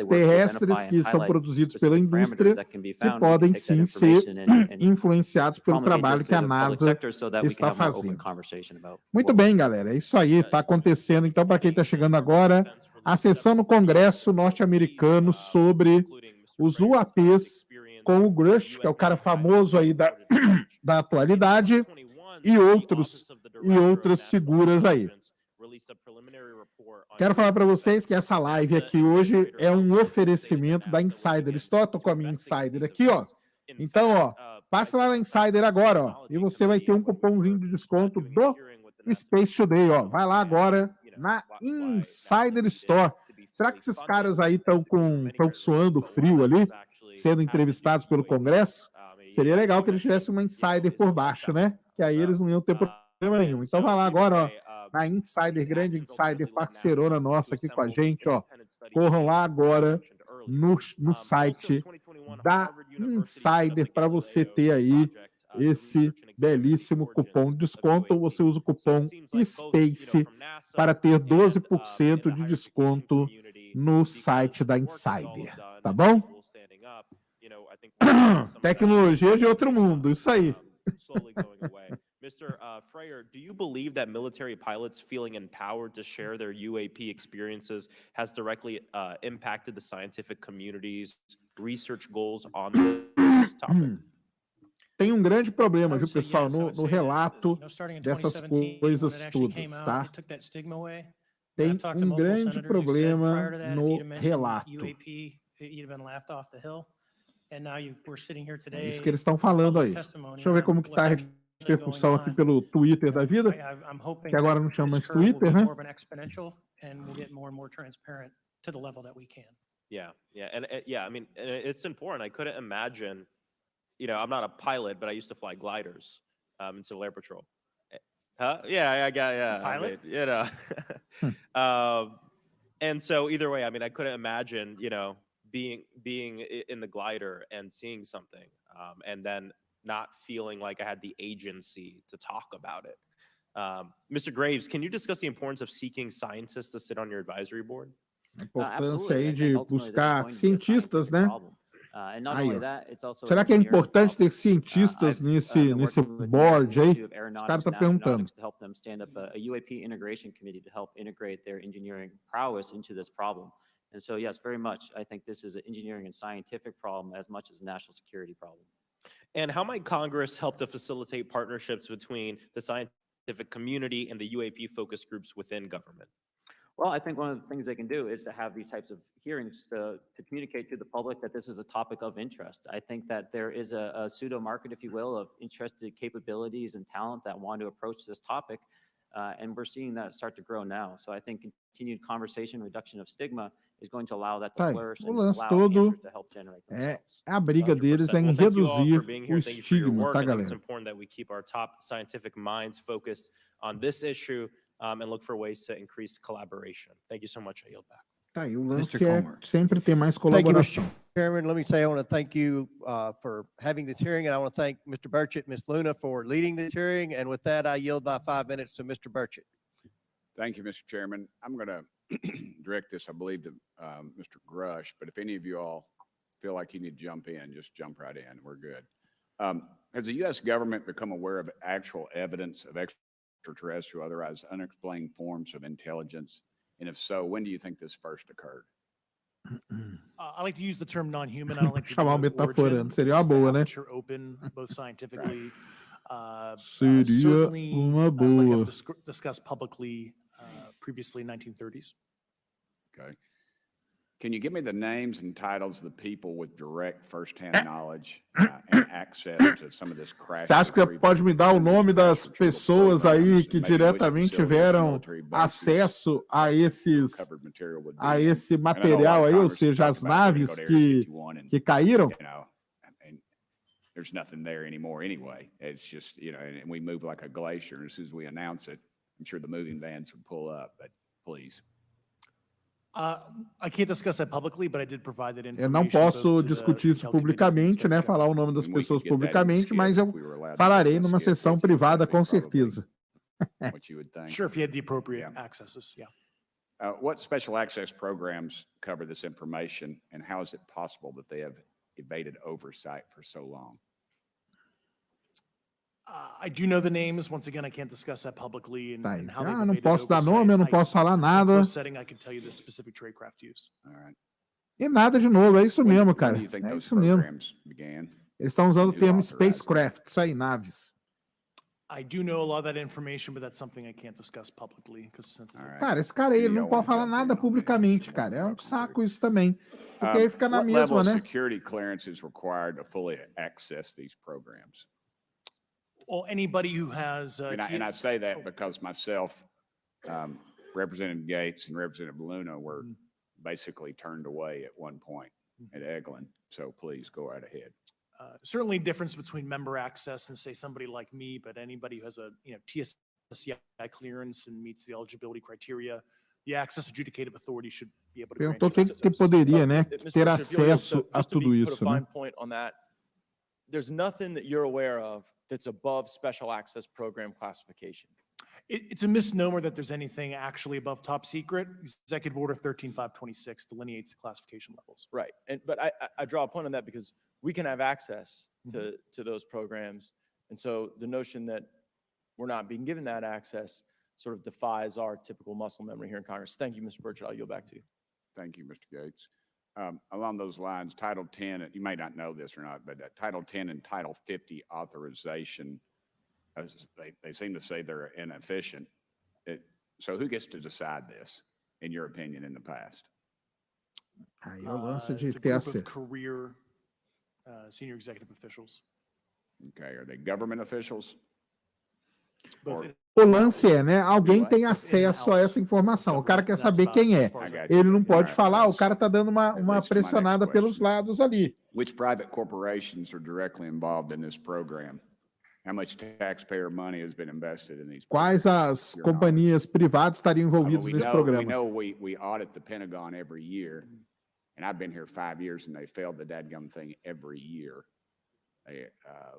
terrestres que são produzidos pela indústria, que podem sim ser influenciados pelo trabalho que a NASA está fazendo. Muito bem, galera, é isso aí, está acontecendo. Então, para quem está chegando agora, a sessão no Congresso norte-americano sobre os UAPs com o Grush, que é o cara famoso aí da atualidade, e outras figuras aí. Quero falar para vocês que essa live aqui hoje é um oferecimento da Insider Store. Estou com a minha Insider aqui, ó. Então, ó, passa lá na Insider agora, ó, e você vai ter um cupomzinho de desconto do Space Today, ó. Vai lá agora na Insider Store. Será que esses caras aí estão suando frio ali, sendo entrevistados pelo Congresso? Seria legal que eles tivessem uma Insider por baixo, né? Que aí eles não iam ter problema nenhum. Então vai lá agora, ó, na Insider, grande Insider, parceirona nossa aqui com a gente, ó. Corram lá agora no site da Insider para você ter aí esse belíssimo cupom de desconto. Você usa o cupom SPACE para ter 12% de desconto no site da Insider, tá bom? Tecnologia de outro mundo, isso aí.
Mr. Freyer, do you believe that military pilots feeling empowered to share their UAP experiences has directly impacted the scientific community's research goals on this topic?
Tem um grande problema, viu, pessoal, no relato dessas coisas todas, tá? Tem um grande problema no relato. É isso que eles estão falando aí. Deixa eu ver como que está a repercussão aqui pelo Twitter da vida, que agora não chama mais Twitter, né?
Yeah, I mean, it's important. I couldn't imagine, I'm not a pilot, but I used to fly gliders in Civil Air Patrol. Yeah.
Pilot?
I mean, and so either way, I mean, I couldn't imagine, being in the glider and seeing something, and then not feeling like I had the agency to talk about it. Mr. Graves, can you discuss the importance of seeking scientists to sit on your advisory board?
A importância aí de buscar cientistas, né? Aí, ó. Será que é importante ter cientistas nesse board aí? Os caras estão perguntando.
To help them stand up a UAP integration committee to help integrate their engineering prowess into this problem. And so, yes, very much, I think this is an engineering and scientific problem as much as a national security problem.
And how might Congress help to facilitate partnerships between the scientific community and the UAP focus groups within government?
Well, I think one of the things they can do is to have these types of hearings to communicate to the public that this is a topic of interest. I think that there is a pseudo market, if you will, of interested capabilities and talent that want to approach this topic. And we're seeing that start to grow now. So I think continued conversation, reduction of stigma is going to allow that to flourish and allow answers to help generate themselves.
A briga deles é em reduzir o estigma, tá, galera?
It's important that we keep our top scientific minds focused on this issue and look for ways to increase collaboration. Thank you so much. I yield back.
Tá, e o lance é sempre ter mais colaboração.
Chairman, let me say I want to thank you for having this hearing, and I want to thank Mr. Burchett, Ms. Luna for leading this hearing. And with that, I yield my 5 minutes to Mr. Burchett.
Thank you, Mr. Chairman. I'm going to direct this, I believe, to Mr. Grush, but if any of you all feel like you need to jump in, just jump right in. We're good. Has the U.S. government become aware of actual evidence of extraterrestrial, otherwise unexplained forms of intelligence? And if so, when do you think this first occurred?
I like to use the term non-human. I don't like to
Chamar
use the
metaforando,
origin,
seria uma
because the
boa, né?
aperture open, both scientifically.
Seria
Certainly,
uma
like
boa.
I've discussed publicly previously in 1930s.
Okay. Can you give me the names and titles of the people with direct firsthand knowledge and access to some of this crash?
Você acha que você pode me dar o nome das pessoas aí que diretamente tiveram acesso a esse material aí, ou seja, as naves que caíram?
You know, and there's nothing there anymore anyway. It's just, you know, and we move like a glacier. And as soon as we announce it, I'm sure the moving vans would pull up, but please.
I can't discuss that publicly, but I did provide that
Eu não
information
posso
both to the
discutir isso
Intel Committees and the
publicamente, né?
Inspector
Falar o
General.
nome das
And we
pessoas
could get that in
publicamente,
skip
mas
if
eu
we were allowed to
falarei
get in
numa
skip,
sessão
which is, I
privada,
think,
com
probably
certeza.
what you would think.
Sure, if you had the appropriate
Yeah.
accesses, yeah.
What special access programs cover this information, and how is it possible that they have evaded oversight for so long?
I do know the names. Once again, I can't discuss that publicly and,
Tá aí.
and how they've
Ah, não
evaded
posso dar
oversight.
nome, eu não
I-
posso falar
in
nada.
closed setting, I can tell you the specific tradecraft used.
All right.
E nada de novo, é isso
When-
mesmo,
when
cara.
do you think
É
those
isso mesmo.
programs began?
Eles estão usando o
Who
termo
authorized
spacecraft, isso aí, naves.
I do know a lot of that information, but that's something I can't discuss publicly because it's sensitive.
All right.
Cara, esse cara aí, ele
You
não
don't
pode
wanna
falar
jump in
nada
on me.
publicamente, cara. É um saco isso também. Porque aí fica na
What level
mesma,
of
né?
security clearance is required to fully access these programs?
Well, anybody who has,
And I say that because myself, Representative Gates and Representative Luna were basically turned away at one point at Eglin. So please go right ahead.
certainly difference between member access and say somebody like me, but anybody who has a, TSCI clearance and meets the eligibility criteria, the access adjudicative authority should be able to grant
Perguntou
you
quem
access.
que poderia, né,
Mr.
ter
Bishop, if you'll yield,
acesso a
just to
tudo
put a
isso, né?
fine point on that, there's nothing that you're aware of that's above special access program classification.
It's a misnomer that there's anything actually above top secret. Executive Order 13526 delineates the classification levels.
Right. But I draw a point on that because we can have access to those programs. And so the notion that we're not being given that access sort of defies our typical muscle memory here in Congress. Thank you, Mr. Burchett. I'll yield back to you.
Thank you, Mr. Gates. Along those lines, Title 10, you may not know this or not, but Title 10 and Title 50 authorization, they seem to say they're inefficient. So who gets to decide this, in your opinion, in the past?
Aí é o lance de
It's a
ter
group of
acesso.
career senior executive officials.
Okay, are they government officials?
Both
Or-
in-
O lance é, né? Alguém tem
Both
acesso a
in-house
essa informação. O cara quer
government,
saber
that's
quem
about
é.
as far as I
I got
can
Ele
you.
não pode
Alright,
falar, o
that's-
cara tá dando uma
leads to my next
pressionada pelos
question.
lados ali.
Which private corporations are directly involved in this program? How much taxpayer money has been invested in these?
Quais as
Your knowledge.
companhias privadas estariam envolvidas
We
nesse
know,
programa?
we audit the Pentagon every year, and I've been here 5 years, and they failed the dadgum thing every year. They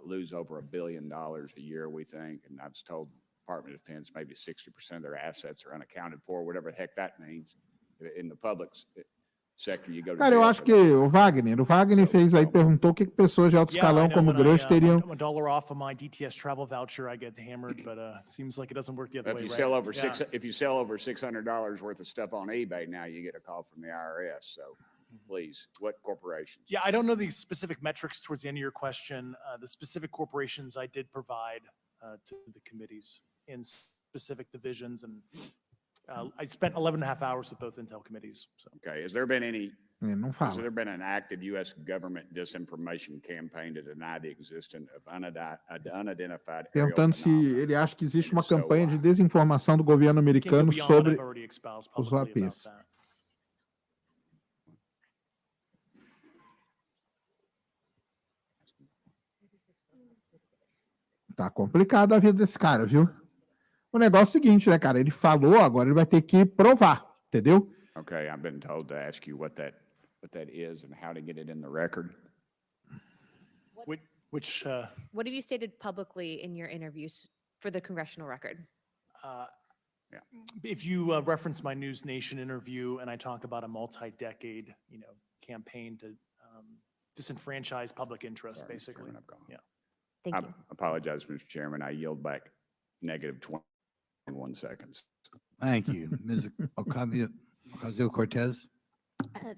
lose over $1 billion a year, we think, and I was told Department of Defense, maybe 60% of their assets are unaccounted for, whatever the heck that means. In the public sector, you go to
Cara, eu
jail
acho
for
que
that.
o Wagner fez aí, perguntou o que pessoas de alto
Yeah, I
escalão
know
como
when
Grush teriam.
I'm $1 off of my DTS travel voucher, I get hammered, but seems like it doesn't work the other
If
way,
you
right?
sell over
Yeah.
if you sell over $600 worth of stuff on eBay, now you get a call from the IRS. So please, what corporations?
Yeah, I don't know the specific metrics towards the end of your question. The specific corporations I did provide to the committees in specific divisions, and I spent 11 and a half hours with both Intel committees. So.
Okay, has there been any
Não
Has
fala.
there been an active U.S. government disinformation campaign to deny the existence of unidentified aerial
Perguntando se
phenomena?
ele acha que existe uma
And if so,
campanha de
why?
desinformação do governo
Can't go
americano
beyond what
sobre
I've already espoused
os
publicly about
OAPs.
that.
Tá complicada a vida desse cara, viu? O negócio é o seguinte, né, cara? Ele falou, agora ele vai ter que provar, entendeu?
Okay, I've been told to ask you what that is and how to get it in the record.
Which
What have you stated publicly in your interviews for the congressional record?
if you reference my News Nation interview and I talk about a multi-decade, campaign to disenfranchise public interest,
Sorry, Mr.
basically.
Chairman, I've gone.
Yeah.
Thank
I
you.
apologize, Mr. Chairman. I yield back negative 21 seconds.
Thank you. Ms. Ocasio-Cortez?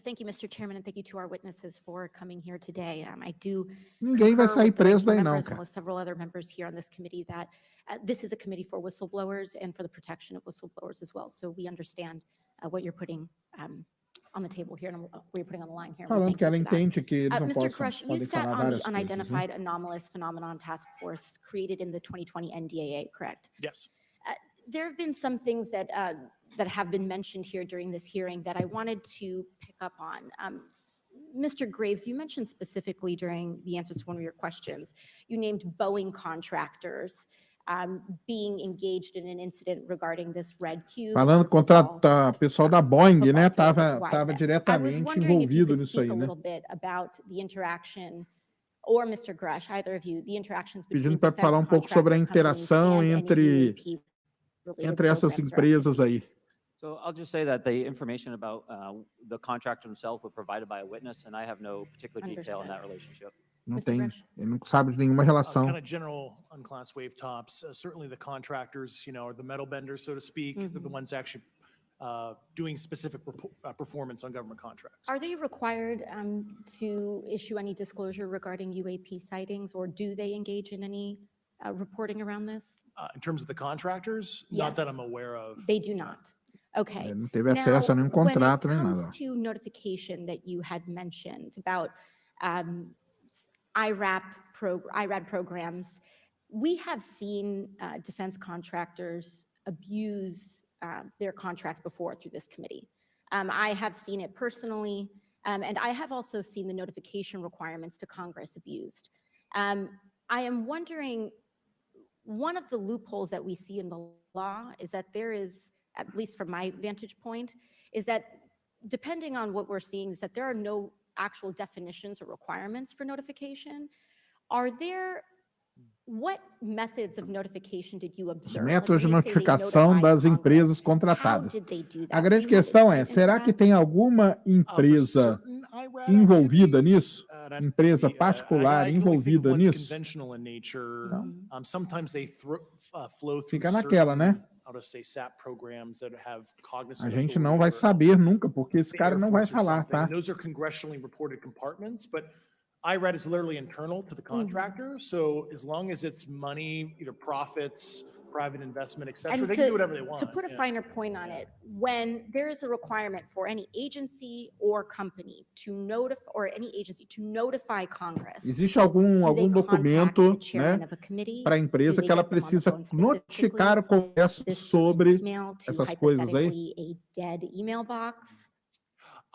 Thank you, Mr. Chairman, and thank you to our witnesses for coming here today. I do
Ninguém vai
concur
sair
with the
preso
ranking
daí
member
não,
as well
cara.
as several other members here on this committee that this is a committee for whistleblowers and for the protection of whistleblowers as well. So we understand what you're putting on the table here and what you're putting on the line here. and we
Falando
thank
que
you
ela
for that.
entende que eles não
Mr. Crush, you
podem
sat
falar
on the
várias coisas, né?
Unidentified Anomalous Phenomenon Task Force created in the 2020 NDAA, correct?
Yes.
There have been some things that that have been mentioned here during this hearing that I wanted to pick up on. Mr. Graves, you mentioned specifically during the answers to one of your questions, you named Boeing contractors being engaged in an incident regarding this red cube.
Falando
on
contra
football-
o pessoal da Boeing,
football
né?
field
Tava
wide.
tava
I was
diretamente
wondering if you
envolvido
could
nisso
speak
aí,
a
né?
little bit about the interaction, or Mr. Grush, either of you, the interactions between
Pedindo para
defense
falar pouco sobre a
contractor companies
interação
and any
entre
UAP-related
essas
programs or
empresas aí.
So I'll just say that the information about the contractor himself were provided by a witness, and I have no particular detail in
Understood.
that relationship.
Não
Mr.
tem,
Grush?
ele não sabe de nenhuma relação.
Kind of general unclass wave tops. Certainly the contractors, are the metal benders, so to speak. They're the ones actually doing specific performance on government contracts.
Are they required to issue any disclosure regarding UAP sightings, or do they engage in any reporting around this?
In terms of the contractors,
Yes.
not that I'm aware of.
They do not. Okay.
Ele não teve acesso a nenhum contrato nem
When it
nada.
comes to notification that you had mentioned about IRAD programs, we have seen defense contractors abuse their contracts before through this committee. I have seen it personally, and I have also seen the notification requirements to Congress abused. I am wondering, one of the loopholes that we see in the law is that there is, at least from my vantage point, is that depending on what we're seeing, is that there are no actual definitions or requirements for notification. What methods of notification did you
Os
observe?
métodos de
when they say they
notificação
notified
das
Congress,
empresas
how
contratadas.
did they do that?
A
Do
grande
you have
questão é,
insight into
será
that?
que tem alguma empresa
Certain IRAD
envolvida
activities,
nisso?
I
Empresa
agree.
particular
I can only think of
envolvida
ones
nisso?
conventional in nature.
Não.
Sometimes they flow through
Fica naquela, né?
certain, I'll just say SAP programs that have cognizant
A gente
authority
não vai
over
saber nunca, porque esse
the
cara
Air
não vai
Force or
falar,
something.
tá?
And those are congressionally reported compartments, but IRAD is literally internal to the
Mm-hmm.
contractor. So as long as it's money, either profits, private investment, et cetera,
And
they can do whatever they want.
To put a
yeah.
finer point on it, when there is a requirement for any agency or company to notify, or any agency to notify Congress,
Existe algum
do they contact
documento,
the chairman
né,
of a committee?
para a
Do
empresa
they
que ela
get them on the
precisa
phone specifically?
notificar o Congresso
This
sobre
email to
essas coisas aí?
hypothetically a dead email box?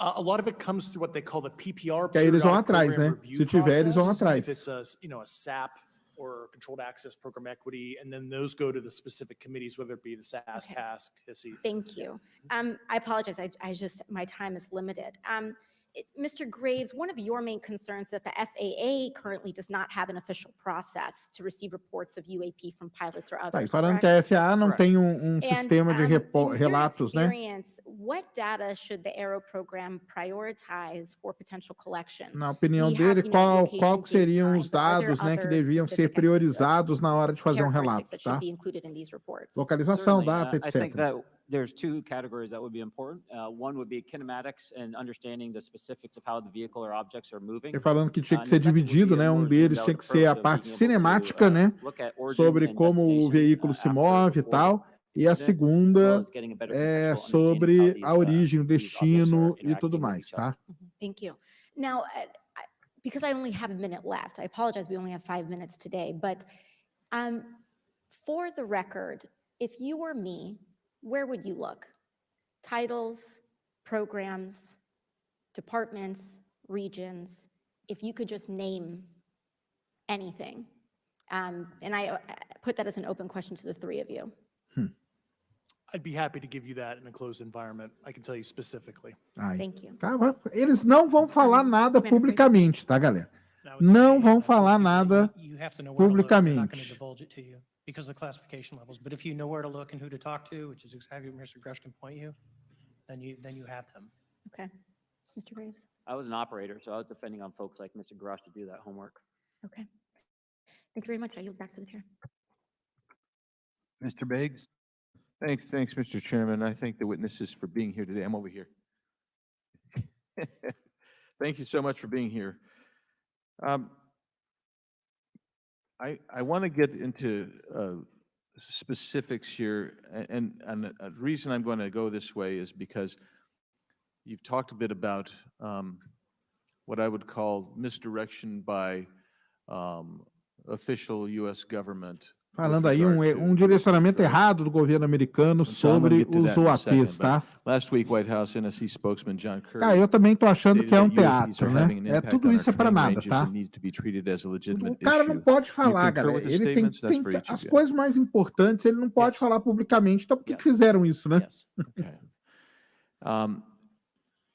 A lot of it comes through what they call the PPR.
Que aí eles vão
periodic
atrás,
program
né?
review
Se tiver, eles vão
process.
atrás.
If it's a SAP or controlled access program equity, and then those go to the specific committees, whether it be the SAS,
Okay.
CASC, HISI.
Thank you. I apologize. I just, my time is limited. Mr. Graves, one of your main concerns is that the FAA currently does not have an official process to receive reports of UAP from pilots or
Tá, e
others.
falando
correct?
que a FAA não
Correct.
tem um sistema de
in your
relatos, né?
experience, what data should the Aero program prioritize for potential collection?
Na opinião
We have,
dele,
you know,
qual
location,
que seriam
date
os
time, but are there
dados, né, que
other
deviam ser
specific
priorizados na hora de fazer um
characteristics
relato,
that should
tá?
be included in these reports?
Localização,
Certainly,
data,
I think
etc.
that there's two categories that would be important. One would be kinematics and understanding the specifics of how the vehicle or objects are moving.
Ele falando que tinha que
And
ser
the second would
dividido,
be a
né?
more
Deles
zoomed
tinha
out
que ser a
approach of
parte
being able to,
cinemática, né?
look at origin
Sobre
and
como o
destination,
veículo se
after,
move e
before
tal. E a
incident, as well
segunda
as getting a better
é
contextual understanding of how
sobre
these,
a origem, o
these objects are
destino e tudo
interacting with
mais,
each other.
tá?
Thank you. Now, because I only have a minute left, I apologize, we only have 5 minutes today, but for the record, if you were me, where would you look? Titles, programs, departments, regions, if you could just name anything. And I put that as an open question to the three of you.
I'd be happy to give you that in a closed environment. I can tell you specifically.
Ai.
Thank you.
Cara, eles não vão falar nada
Commander Fraser.
publicamente, tá, galera?
And I would
Não
say,
vão
for
falar
people,
nada
you have to know where to look. They're not going to
publicamente.
divulge it to you because of the classification levels. But if you know where to look and who to talk to, which is exactly what Mr. Grush can point you, then you have them.
Okay. Mr. Graves?
I was an operator, so I was depending on folks like Mr. Garage to do that homework.
Okay. Thank you very much. I yield back to the chair.
Mr. Biggs?
Thanks, Mr. Chairman. I thank the witnesses for being here today. I'm over here.
Thank you so much for being here. I want to get into specifics here, and the reason I'm going to go this way is because you've talked a bit about what I would call misdirection by official U.S. government.
Falando aí direcionamento errado do governo americano sobre os UAPs, tá?
Last week, White House NSC spokesman John Kirby.
Cara, eu também tô achando que é
stated that UAPs
teatro,
are
né?
having an impact
Tudo
on our
isso é para
training
nada,
ranges
tá?
and need to be treated as a legitimate
O cara não
issue.
pode falar,
concur
galera.
with the
Ele tem,
statements? That's for each
as
of you.
coisas mais importantes ele não pode falar publicamente. Então por que fizeram isso, né?
Okay.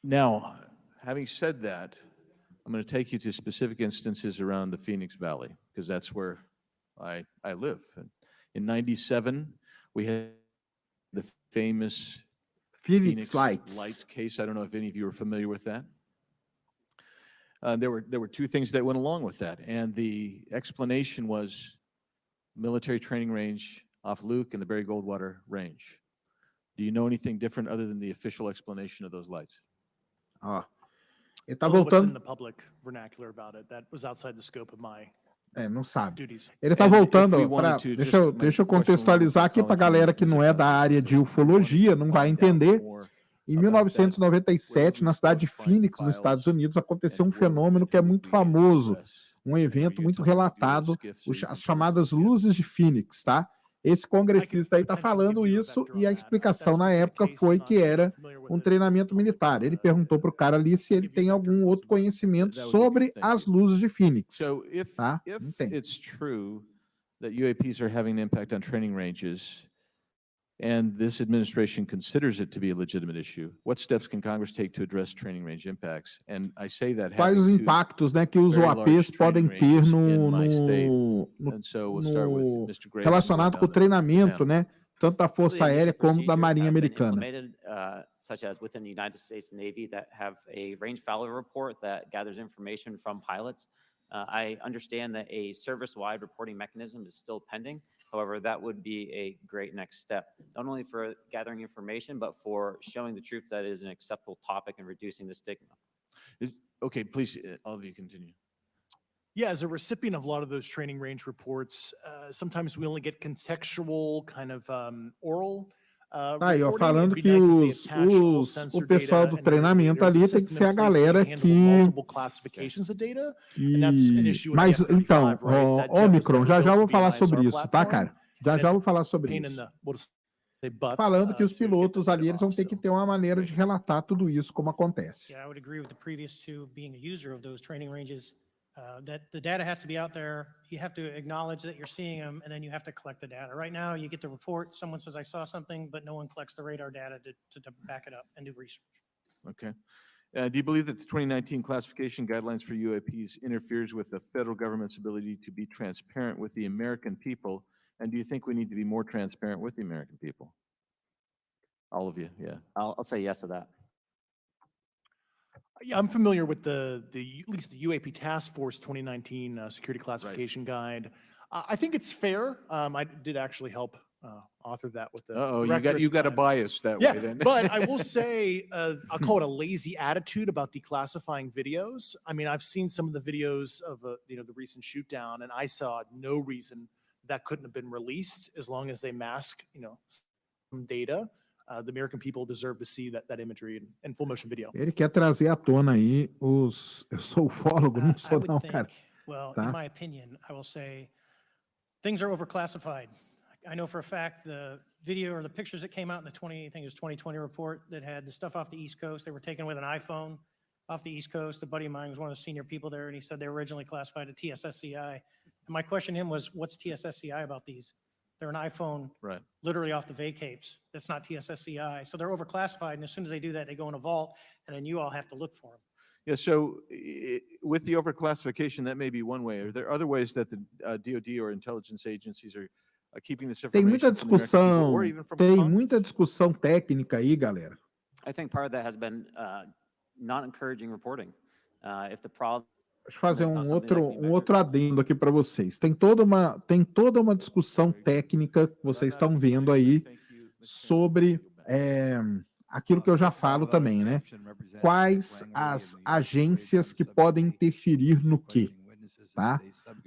Now, having said that, I'm going to take you to specific instances around the Phoenix Valley, because that's where I live. And in 97, we had the famous
Phoenix Lights
case. I don't know if any of you are familiar with that. There were two things that went along with that, and the explanation was military training range off Luke and the Barry Goldwater Range. Do you know anything different other than the official explanation of those lights?
Ele tá
What's in
voltando.
the public vernacular about it? That was outside the scope of my
Não sabe.
duties.
Ele está voltando para. Deixa eu contextualizar aqui para a galera que não é da área de ufologia, não vai entender. Em 1997, na cidade de Phoenix, nos Estados Unidos, aconteceu um fenômeno que é muito famoso, um evento muito relatado, as chamadas luzes de Phoenix, tá? Esse congressista aí está falando isso e a explicação na época foi que era um treinamento militar. Ele perguntou para o cara ali se ele tem algum outro conhecimento sobre as luzes de Phoenix.
So
Tá?
if
Não tem.
it's true that UAPs are having an impact on training ranges, and this administration considers it to be a legitimate issue, what steps can Congress take to address training range impacts? And I say that
Quais os
having two
impactos, né, que os
very
UAPs
large
podem
training
ter
ranges
no,
in my state.
no,
And so we'll start with
no
Mr. Graves
relacionado
and
com
go
o
down the
treinamento,
panel.
né, tanto da
Some of the
Força Aérea
initial
como da
procedures
Marinha
have been
Americana.
implemented, such as within the United States Navy that have a range follower report that gathers information from pilots. I understand that a service-wide reporting mechanism is still pending. However, that would be a great next step, not only for gathering information, but for showing the troops that it is an acceptable topic and reducing the stigma.
Okay, please, all of you continue.
Yeah, as a recipient of a lot of those training range reports, sometimes we only get contextual kind of oral.
Aí, ó, falando que o pessoal do treinamento ali tem que ser a galera mas, então, Omicron, já vou falar sobre isso, tá, cara? Já vou falar sobre isso. Falando que os pilotos ali, eles vão ter que ter uma maneira de relatar tudo isso, como acontece.
Yeah, I would agree with the previous two, being a user of those training ranges, that the data has to be out there. You have to acknowledge that you're seeing them, and then you have to collect the data. Right now, you get the report, someone says, I saw something, but no one collects the radar data to back it up and do research.
Okay. Do you believe that the 2019 classification guidelines for UAPs interferes with the federal government's ability to be transparent with the American people? And do you think we need to be more transparent with the American people? All of you, yeah.
I'll say yes to that.
Yeah, I'm familiar with at least the UAP Task Force 2019 Security Classification Guide. I think it's fair. I did actually help author that with the.
You got a bias that way then.
But I will say, I'll call it a lazy attitude about declassifying videos. I mean, I've seen some of the videos of the recent shoot down, and I saw no reason that couldn't have been released as long as they mask, some data. The American people deserve to see that imagery in full motion video.
Ele quer trazer à tona aí os... Eu sou ufólogo, não sou não, cara.
Well,
Tá?
in my opinion, I will say things are overclassified. I know for a fact the video or the pictures that came out in the 2020 report that had the stuff off the East Coast, they were taken with an iPhone off the East Coast. A buddy of mine was one of the senior people there, and he said they were originally classified at TSSCI. And my question to him was, what's TSSCI about these? They're an iPhone literally off the vacapes. That's not TSSCI. So they're overclassified, and as soon as they do that, they go in a vault, and then you all have to look for them.
Yeah, so with the overclassification, that may be one way. Are there other ways that the DoD or intelligence agencies are keeping this
Tem muita
information from the American people
discussão,
or even from
tem
Congress?
muita discussão técnica aí, galera.
I think part of that has been not encouraging reporting. If the problem
Deixa eu fazer um outro adendo aqui para vocês. Tem toda uma discussão técnica que vocês estão vendo aí sobre aquilo que eu já falo também, né? Quais as agências que podem interferir no quê? Tá?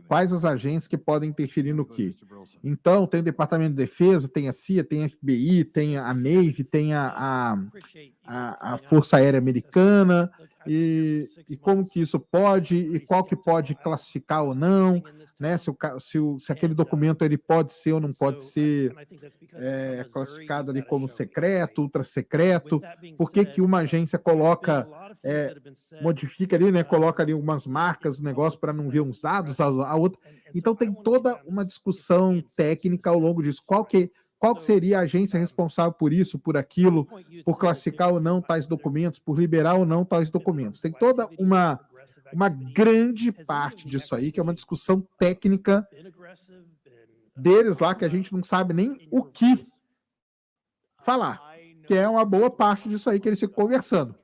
Quais as agências que podem interferir no quê? Então, tem o Departamento de Defesa, tem a CIA, tem a FBI, tem a Navy, tem a Força Aérea Americana, e como que isso pode, e qual que pode classificar ou não, né? Se aquele documento ele pode ser ou não pode ser classificado ali como secreto, ultra secreto, por que que uma agência coloca, modifica ali, né? Coloca ali umas marcas no negócio para não ver uns dados, a outra. Então tem toda uma discussão técnica ao longo disso. Qual que seria a agência responsável por isso, por aquilo, por classificar ou não tais documentos, por liberar ou não tais documentos? Tem toda uma grande parte disso aí, que é uma discussão técnica deles lá, que a gente não sabe nem o que falar, que é uma boa parte disso aí que eles ficam conversando.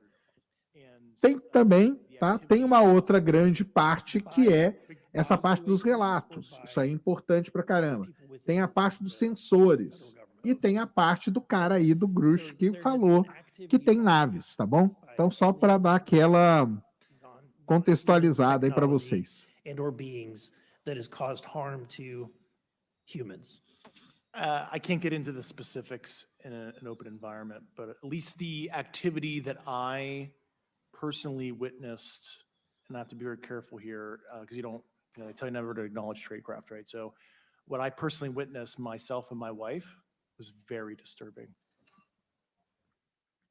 Tem também, tá? Tem uma outra grande parte que é essa parte dos relatos. Isso aí é importante pra caramba. Tem a parte dos sensores e tem a parte do cara aí do Grush que falou que tem naves, tá bom? Então só para dar aquela contextualizada aí para vocês.
And/or beings that has caused harm to humans.
I can't get into the specifics in an open environment, but at least the activity that I personally witnessed, and I have to be very careful here because they tell you never to acknowledge tradecraft, right? So what I personally witnessed myself and my wife was very disturbing.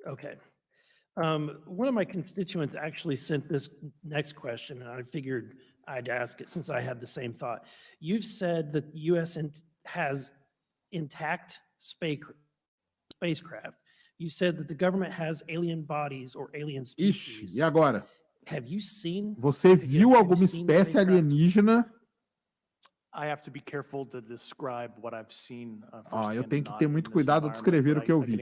Okay. One of my constituents actually sent this next question, and I figured I'd ask it since I had the same thought. You've said that the U.S. has intact spacecraft. You said that the government has alien bodies or alien species.
Ixi, e agora?
Have you seen?
Você viu alguma espécie alienígena?
I have to be careful to describe what I've seen.
Eu tenho que ter muito cuidado ao descrever o que eu vi.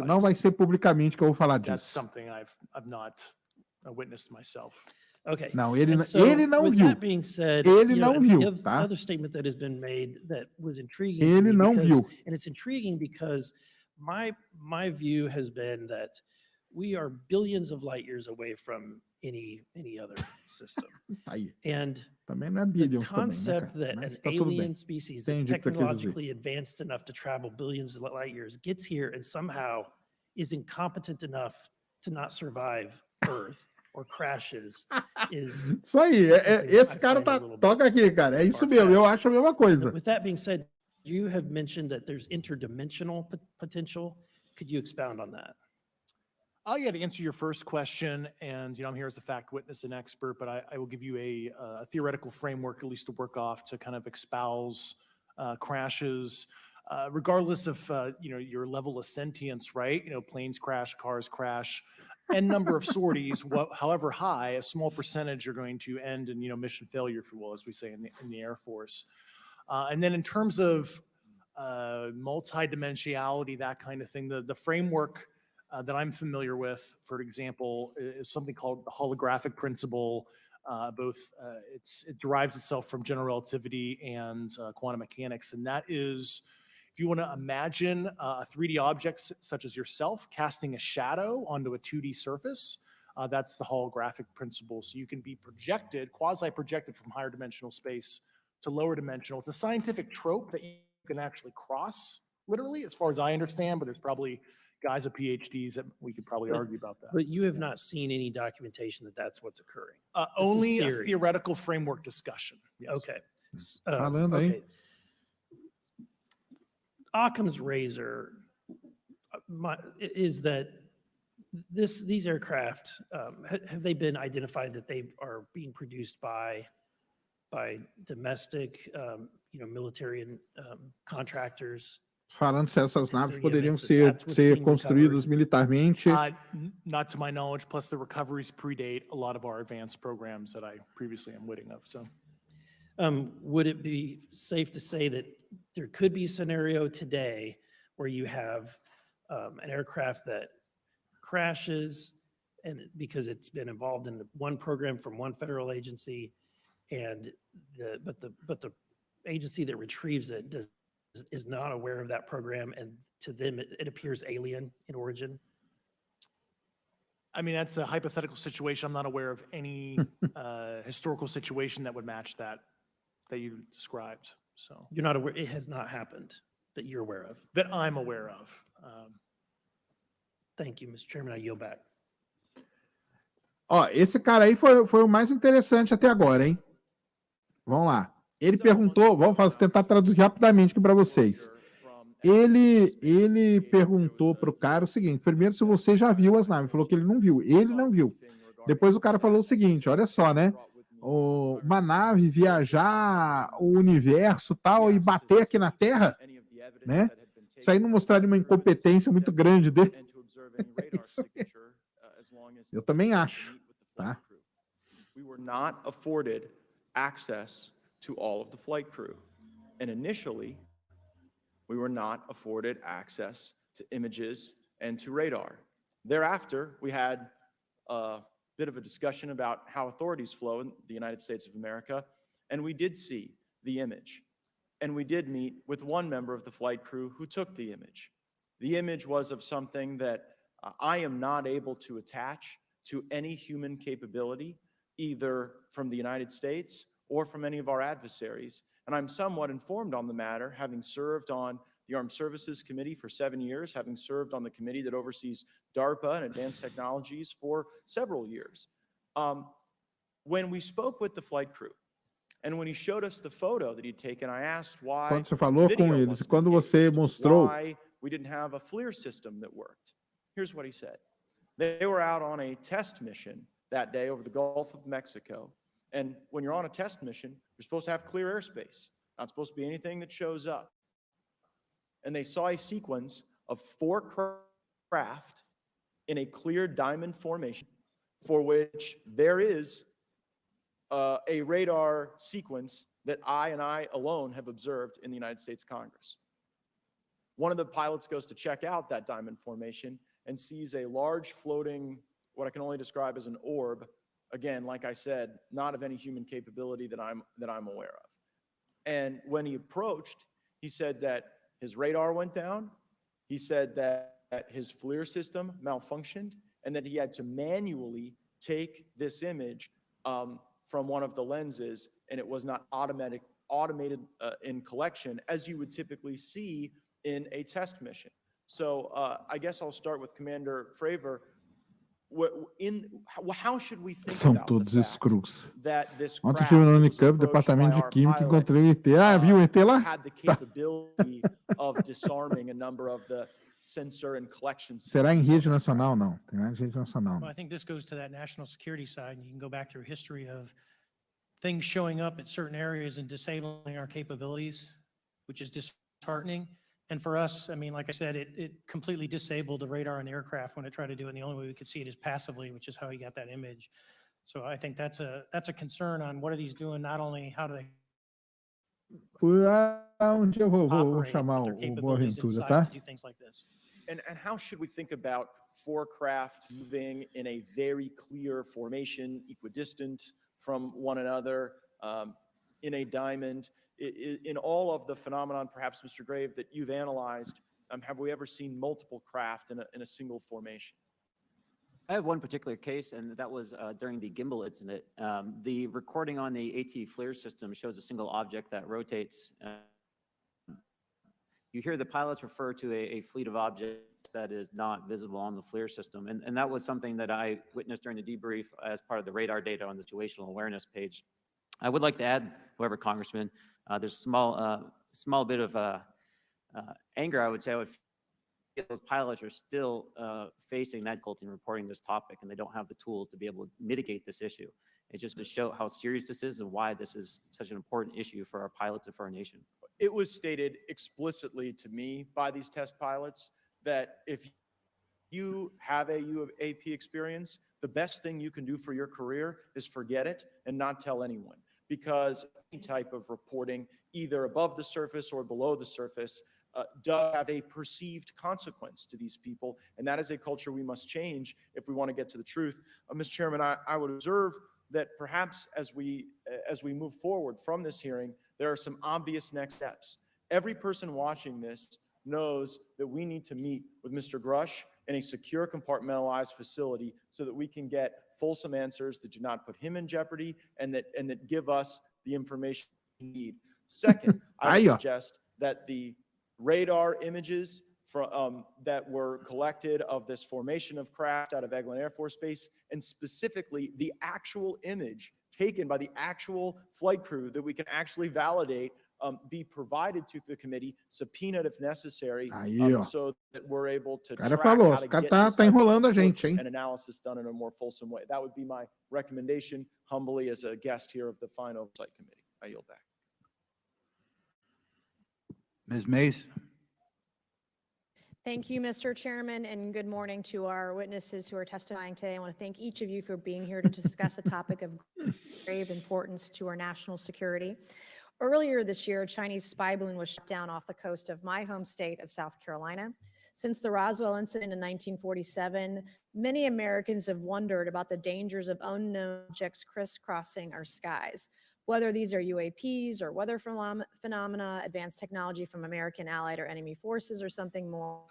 Não vai ser publicamente que eu vou falar disso.
Okay.
Não, ele não viu. Ele não viu, tá?
Another statement that has been made that was intriguing.
Ele não viu.
And it's intriguing because my view has been that we are billions of light years away from any other system.
Aí.
And
também não é
the
billions
concept
também, né,
that
cara?
an
Tá tudo
alien
bem.
species that's
Entendi o que você quis dizer.
technologically advanced enough to travel billions of light years gets here and somehow is incompetent enough to not survive Earth or crashes is
isso aí, esse cara toca aqui, cara. É isso mesmo, eu acho a mesma coisa.
With that being said, you have mentioned that there's interdimensional potential. Could you expound on that?
Yeah, to answer your first question, and I'm here as a fact witness and expert, but I will give you a theoretical framework, at least to work off, to kind of espouse crashes, regardless of your level of sentience, right? Planes crash, cars crash, n number of sorties, however high, a small percentage are going to end in mission failure, if you will, as we say in the Air Force. And then in terms of multidimensionality, that kind of thing, the framework that I'm familiar with, for example, is something called the holographic principle. It derives itself from general relativity and quantum mechanics, and that is, if you want to imagine a 3D object such as yourself casting a shadow onto a 2D surface, that's the holographic principle. So you can be projected, quasi-projected from higher dimensional space to lower dimensional. It's a scientific trope that you can actually cross, literally, as far as I understand, but there's probably guys with PhDs that we could probably argue about that.
But you have not seen any documentation that that's what's occurring.
Only a theoretical framework discussion. Yes.
Okay.
Falando aí.
Okay. Occam's razor is that these aircraft, have they been identified that they are being produced by domestic, military and contractors?
Falando se essas naves poderiam ser construídas militarmente.
Not to my knowledge, plus the recoveries predate a lot of our advanced programs that I previously am witting of. So,
would it be safe to say that there could be a scenario today where you have an aircraft that crashes and because it's been involved in one program from one federal agency, but the agency that retrieves it does
is not aware of that program, and to them, it appears alien in origin?
I mean, that's a hypothetical situation. I'm not aware of any historical situation that would match that you described. So
You're not aware, it has not happened that you're aware of?
that I'm aware of.
Thank you, Mr. Chairman. I yield back.
Ó, esse cara aí foi o mais interessante até agora, hein? Vamos lá. Ele perguntou, tentar traduzir rapidamente aqui para vocês. Ele perguntou para o cara o seguinte: primeiro, se você já viu as naves. Ele falou que ele não viu. Ele não viu. Depois o cara falou o seguinte: olha só, né? Uma nave viajar o universo tal e bater aqui na Terra, né? Isso aí não mostraria uma incompetência muito grande dele. Eu também acho, tá?
We were not afforded access to all of the flight crew. And initially, we were not afforded access to images and to radar. Thereafter, we had a bit of a discussion about how authorities flow in the United States of America, and we did see the image. And we did meet with one member of the flight crew who took the image. The image was of something that I am not able to attach to any human capability, either from the United States or from any of our adversaries. And I'm somewhat informed on the matter, having served on the Armed Services Committee for 7 years, having served on the committee that oversees DARPA and advanced technologies for several years. When we spoke with the flight crew, and when he showed us the photo that he'd taken, I asked why
Quando você falou
video
com eles,
wasn't
quando
engaged,
você mostrou,
why we didn't have a FLIR system that worked. Here's what he said. They were out on a test mission that day over the Gulf of Mexico. And when you're on a test mission, you're supposed to have clear airspace. Not supposed to be anything that shows up. And they saw a sequence of 4 craft in a clear diamond formation for which there is a radar sequence that I alone have observed in the United States Congress. One of the pilots goes to check out that diamond formation and sees a large floating, what I can only describe as an orb. Again, like I said, not of any human capability that I'm aware of. And when he approached, he said that his radar went down. He said that his FLIR system malfunctioned and that he had to manually take this image from one of the lenses, and it was not automated in collection as you would typically see in a test mission. So I guess I'll start with Commander Fravor. How should we think
são
about
todos
the fact
screws.
that this
Ontem
craft
estive no
that was
Unicamp,
approached by
departamento de
our
Química,
pilot,
encontrei o ET. Ah, viu o ET lá?
had the capability of disarming a number of the sensor and collection
Será em
systems?
rede nacional? Não. Tem nada de rede nacional.
Well,
Não.
I think this goes to that national security side, and you can go back through history of things showing up at certain areas and disabling our capabilities, which is disheartening. And for us, I mean, like I said, it completely disabled the radar on the aircraft when it tried to do it. And the only way we could see it is passively, which is how you got that image. So I think that's a concern on what are these doing, not only how do they
Um dia eu vou
operate,
chamar
but their
o
capabilities
Boaventura,
inside
tá?
to do things like this.
And how should we think about 4 craft moving in a very clear formation, equidistant from one another, in a diamond? In all of the phenomenon, perhaps, Mr. Grave, that you've analyzed, have we ever seen multiple craft in a single formation?
I have one particular case, and that was during the gimbal incident. The recording on the AT FLIR system shows a single object that rotates. You hear the pilots refer to a fleet of objects that is not visible on the FLIR system. And that was something that I witnessed during the debrief as part of the radar data on the situational awareness page. I would like to add, however, Congressman, there's a small bit of anger, I would say, if those pilots are still facing that difficulty in reporting this topic, and they don't have the tools to be able to mitigate this issue. It's just to show how serious this is and why this is such an important issue for our pilots and for our nation.
It was stated explicitly to me by these test pilots that if you have a UAP experience, the best thing you can do for your career is forget it and not tell anyone, because any type of reporting, either above the surface or below the surface, does have a perceived consequence to these people, and that is a culture we must change if we want to get to the truth. Mr. Chairman, I would observe that perhaps as we move forward from this hearing, there are some obvious next steps. every person watching this knows that we need to meet with Mr. Grush in a secure, compartmentalized facility so that we can get fulsome answers that do not put him in jeopardy and that give us the information we need. Second, I would suggest that the radar images that were collected of this formation of craft out of Eglin Air Force Base, and specifically the actual image taken by the actual flight crew that we can actually validate, be provided to the committee, subpoenaed if necessary, so that we're able to track how to get this type of
enrolando a
input
gente, hein?
and analysis done in a more fulsome way. That would be my recommendation, humbly as a guest here of the Fine Oversight Committee. I yield back.
Ms. Mace?
Thank you, Mr. Chairman, and good morning to our witnesses who are testifying today. I want to thank each of you for being here to discuss a topic of grave importance to our national security. Earlier this year, a Chinese spy balloon was shot down off the coast of my home state of South Carolina. Since the Roswell incident in 1947, many Americans have wondered about the dangers of unknown objects crisscrossing our skies. Whether these are UAPs or weather phenomena, advanced technology from American allied or enemy forces, or something more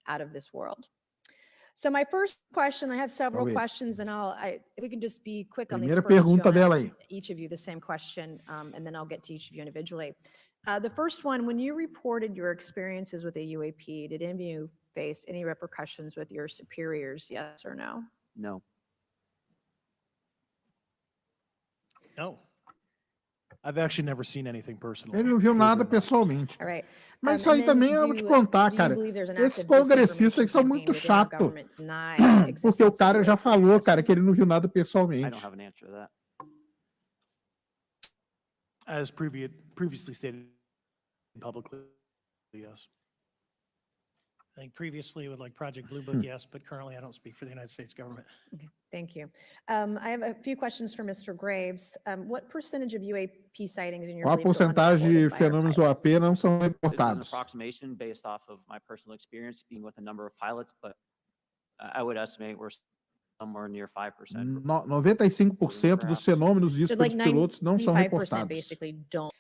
out of this world. So my first question, I have several questions, and if we can just be quick on these first two, I'll ask each of you the same question, and then I'll get to each of you individually. The first one, when you reported your experiences with a UAP, did any of you face any repercussions with your superiors, yes or no?
No.
No. I've actually never seen anything personal.
Ele não viu nada pessoalmente.
All right.
Mas isso aí também eu vou te contar, cara. Esses congressistas são muito chatos. Porque o cara já falou, cara, que ele não viu nada pessoalmente.
I don't have an answer to that.
As previously stated publicly, yes.
I think previously with like Project Blue Book, yes, but currently I don't speak for the United States government.
Okay, thank you. I have a few questions for Mr. Graves. What percentage of UAP sightings in your
Qual a porcentagem de fenômenos OAP não são
This is an
reportados?
approximation based off of my personal experience being with a number of pilots, but I would estimate we're somewhere near 5%.
95% dos fenômenos vistos pelos pilotos não são
95%
reportados.
basically don't.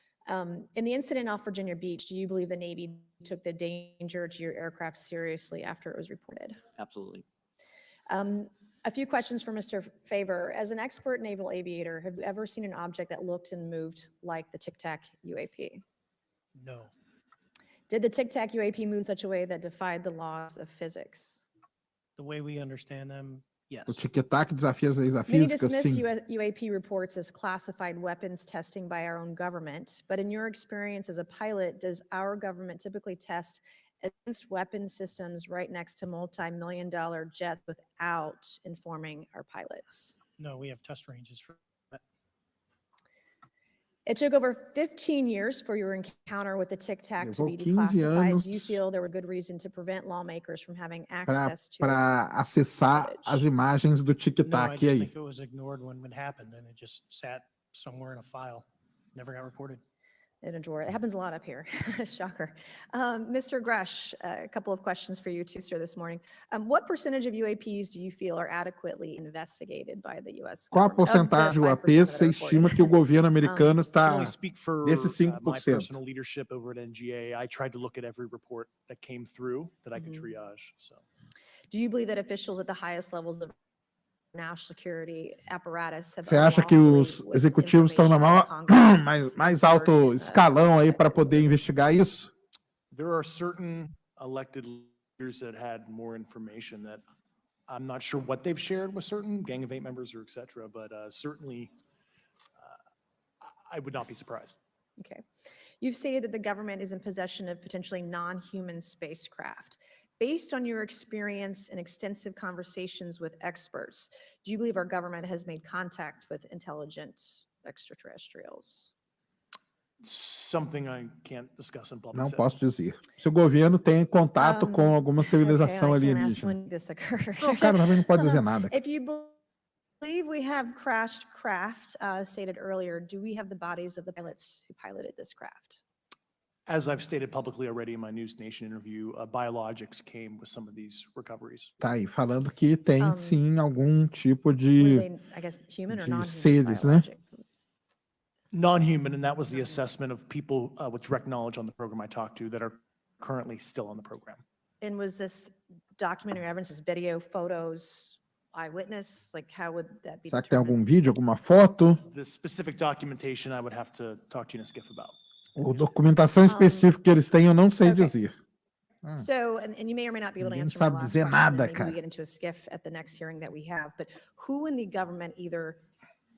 In the incident off Virginia Beach, do you believe the Navy took the danger to your aircraft seriously after it was reported?
Absolutely.
A few questions for Mr. Favor. As an expert naval aviator, have you ever seen an object that looked and moved like the Tic Tac UAP?
No.
Did the Tic Tac UAP move in such a way that defied the laws of physics?
The way we understand them, yes.
O tic-tac desafia as leis da
Many
física,
dismiss
sim.
UAP reports as classified weapons testing by our own government, but in your experience as a pilot, does our government typically test advanced weapon systems right next to multi-million-dollar jets without informing our pilots?
No, we have test ranges for that.
It took over 15 years for your encounter with the Tic Tac to be
Levou 15
declassified. Do you
anos
feel there were good reason to prevent lawmakers from having access to
para acessar as imagens do
No, I
tic-tac
just
aí.
think it was ignored when it happened and it just sat somewhere in a file, never got reported.
in a drawer? It happens a lot up here. Shocker. Mr. Grush, a couple of questions for you too, sir, this morning. What percentage of UAPs do you feel are adequately investigated by the U.S.
Qual a
government?
porcentagem de UAPs você estima que o governo americano
I can only
está
speak for
desses
my
5%?
personal leadership over at NGA. I tried to look at every report that came through that I could triage. So,
Do you believe that officials at the highest levels of national security apparatus have
Você acha que os executivos estão na maior, mais alto escalão aí para poder investigar isso?
there are certain elected leaders that had more information that I'm not sure what they've shared with certain Gang of Eight members or et cetera, but certainly I would not be surprised.
Okay. You've stated that the government is in possession of potentially non-human spacecraft. Based on your experience and extensive conversations with experts, do you believe our government has made contact with intelligent extraterrestrials?
Something I can't discuss in public.
Não
setting.
posso dizer. Se o governo tem contato com alguma civilização
Okay, I can't ask
alienígena.
when this occurred.
Não, cara, também não pode dizer nada.
If you believe we have crashed craft, stated earlier, do we have the bodies of the pilots who piloted this craft?
As I've stated publicly already in my News Nation interview, biologics came with some of these recoveries.
Tá aí, falando que tem sim algum tipo
Were
de,
they, I guess, human or
de
non-human
seres, né?
biologics?
Non-human, and that was the assessment of people with direct knowledge on the program I talked to that are currently still on the program.
And was this documentary evidence, this video, photos, eyewitness? Like, how would that be
Será que tem
determined?
algum vídeo, alguma foto?
The specific documentation I would have to talk to you in a skiff about.
Ou documentação específica que eles têm, eu não sei
Okay.
dizer.
So, and you may or may not be able to
Ninguém
answer my
sabe
last
dizer
question,
nada,
and maybe
cara.
we get into a skiff at the next hearing that we have, but who in the government, either,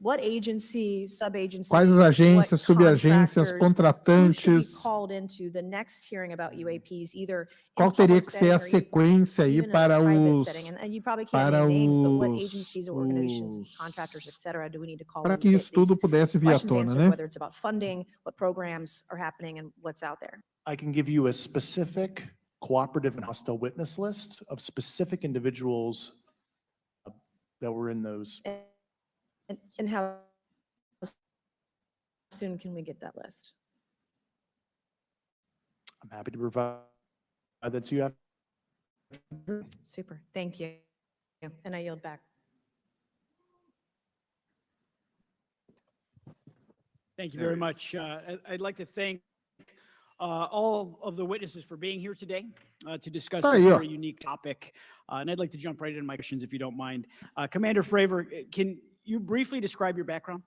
what agency, sub-agency?
Quais as agências, subagências,
who should be
contratantes?
called into the next hearing about UAPs, either in
Qual teria
public
que ser a
setting or
sequência aí
even in a
para
private
os
setting? And you probably can't
para
name names, but what
os
agencies, organizations, contractors, et cetera, do we need to call
para
in
que
to get
isso tudo
these
pudesse vir à
questions
tona,
answered,
né?
whether it's about funding, what programs are happening, and what's out there?
I can give you a specific cooperative and hostile witness list of specific individuals that were in those.
And how soon can we get that list?
I'm happy to provide that to you.
Super, thank you. And I yield back.
Thank you very much. I'd like to thank all of the witnesses for being here today to discuss
Tá
this
aí, ó.
very unique topic. And I'd like to jump right into my questions if you don't mind. Commander Fravor, can you briefly describe your background?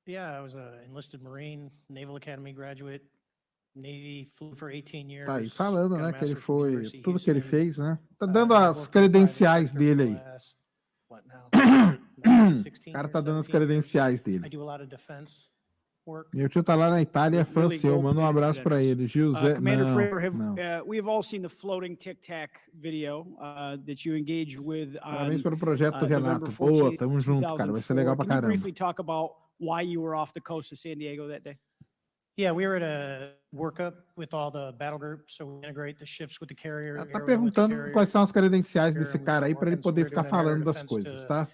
Yeah, I was an enlisted Marine, Naval Academy graduate, Navy, flew for 18 years.
Tá aí falando,
got a
né, que ele
master's from
foi,
University of
tudo que ele
Houston.
fez, né? Tá dando
I
as
worked in private
credenciais
sector
dele
for the
aí.
last, what now,
O
16
cara
years,
tá dando as
17 years.
credenciais
I
dele.
do a lot of defense work.
Meu tio tá lá na Itália, é fã
Really
seu, manda um
gold-plated
abraço pra ele. José,
Commander
não,
Fravor,
não.
we have all seen the floating Tic Tac video that you engaged with
Parabéns
on
pelo projeto,
November
Renato. Boa,
14th,
tamo junto, cara. Vai ser legal
2004.
pra
Can you
caramba.
briefly talk about why you were off the coast of San Diego that day?
Yeah, we were at a workup with all the battle groups, so we integrate the ships with the carrier.
Ela tá
airmen with the
perguntando
carrier,
quais são as credenciais
and
desse
we
cara
start
aí pra ele
working, so
poder
we're
ficar
doing an air
falando das
defense
coisas,
to
tá?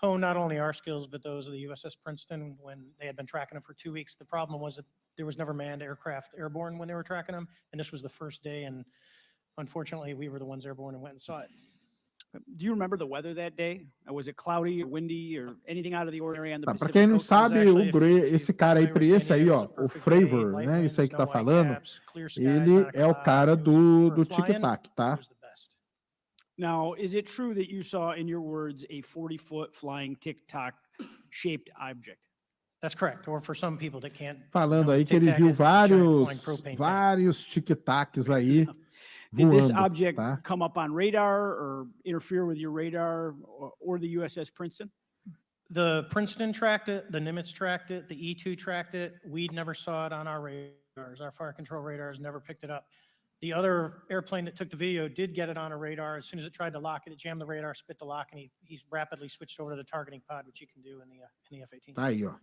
hone not only our skills, but those of the USS Princeton when they had been tracking them for 2 weeks. The problem was that there was never manned aircraft airborne when they were tracking them, and this was the first day, and unfortunately, we were the ones airborne and went and saw it.
Do you remember the weather that day? Was it cloudy or windy or anything out of the ordinary on the
Tá, pra
Pacific
quem não
coast?
sabe,
actually,
o esse cara aí, esse aí, ó, o Fravor,
light
né,
winds,
isso aí que tá
no white
falando,
caps, clear skies,
ele
not a
é o
cloud.
cara
It was-
do
for flying,
tic-tac, tá?
it was the best.
Now, is it true that you saw, in your words, a 40-foot flying tic-tac shaped object?
That's correct, or for some people that can't.
Falando
know,
aí que ele
Tic Tac
viu
is a giant flying propane tank.
vários tic-tacs aí
Did this
voando,
object
tá?
come up on radar or interfere with your radar or the USS Princeton?
The Princeton tracked it, the Nimitz tracked it, the E2 tracked it. We never saw it on our radars. Our fire control radars never picked it up. The other airplane that took the video did get it on a radar. As soon as it tried to lock it, it jammed the radar, spit the lock, and he rapidly switched over to the targeting pod, which you can do in the F-18.
Tá aí, ó.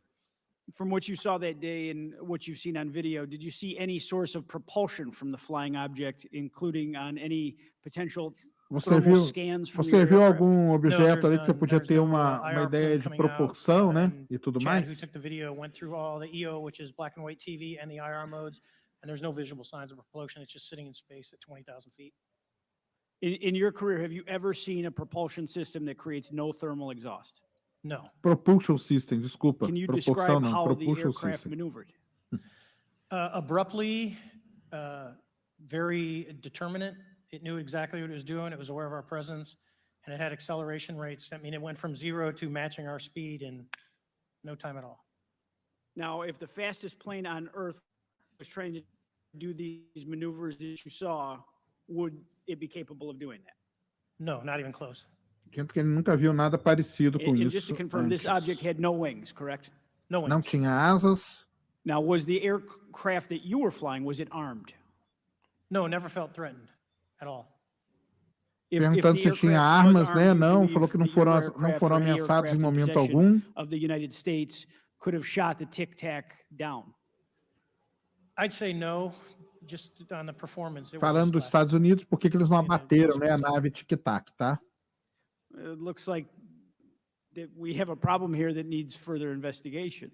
From what you saw that day and what you've seen on video, did you see any source of propulsion from the flying object, including on any potential
Você
thermal
viu,
scans from
você
your
viu
aircraft?
algum objeto
there's
ali que você
none.
podia
There's
ter
no,
uma
IR
ideia
plane
de
coming out,
proporção, né?
and
E tudo
Chad, who
mais?
took the video, went through all the EO, which is black and white TV, and the IR modes, and there's no visual signs of propulsion. It's just sitting in space at 20,000 feet.
In your career, have you ever seen a propulsion system that creates no thermal exhaust?
No.
Propulsion System, desculpa.
Can you
Propulsão
describe
não,
how the
Propulsion
aircraft
System.
maneuvered?
Abruptly, very determinate. It knew exactly what it was doing. It was aware of our presence, and it had acceleration rates. I mean, it went from 0 to matching our speed in no time at all.
Now, if the fastest plane on Earth was trying to do these maneuvers that you saw, would it be capable of doing that?
No, not even close.
Sinto que ele nunca viu nada parecido com
And
isso
just to confirm, this
antes.
object had no wings, correct?
No wings.
Não tinha asas.
Now, was the aircraft that you were flying, was it armed?
No, never felt threatened at all.
Perguntando se tinha armas, né? Não, falou que não foram ameaçados em momento algum.
Of the United States could have shot the Tic Tac down.
I'd say no, just on the performance. It was
Falando dos
less.
Estados Unidos, por que que eles não abateram, né, a nave tic-tac, tá?
It looks like that we have a problem here that needs further investigation.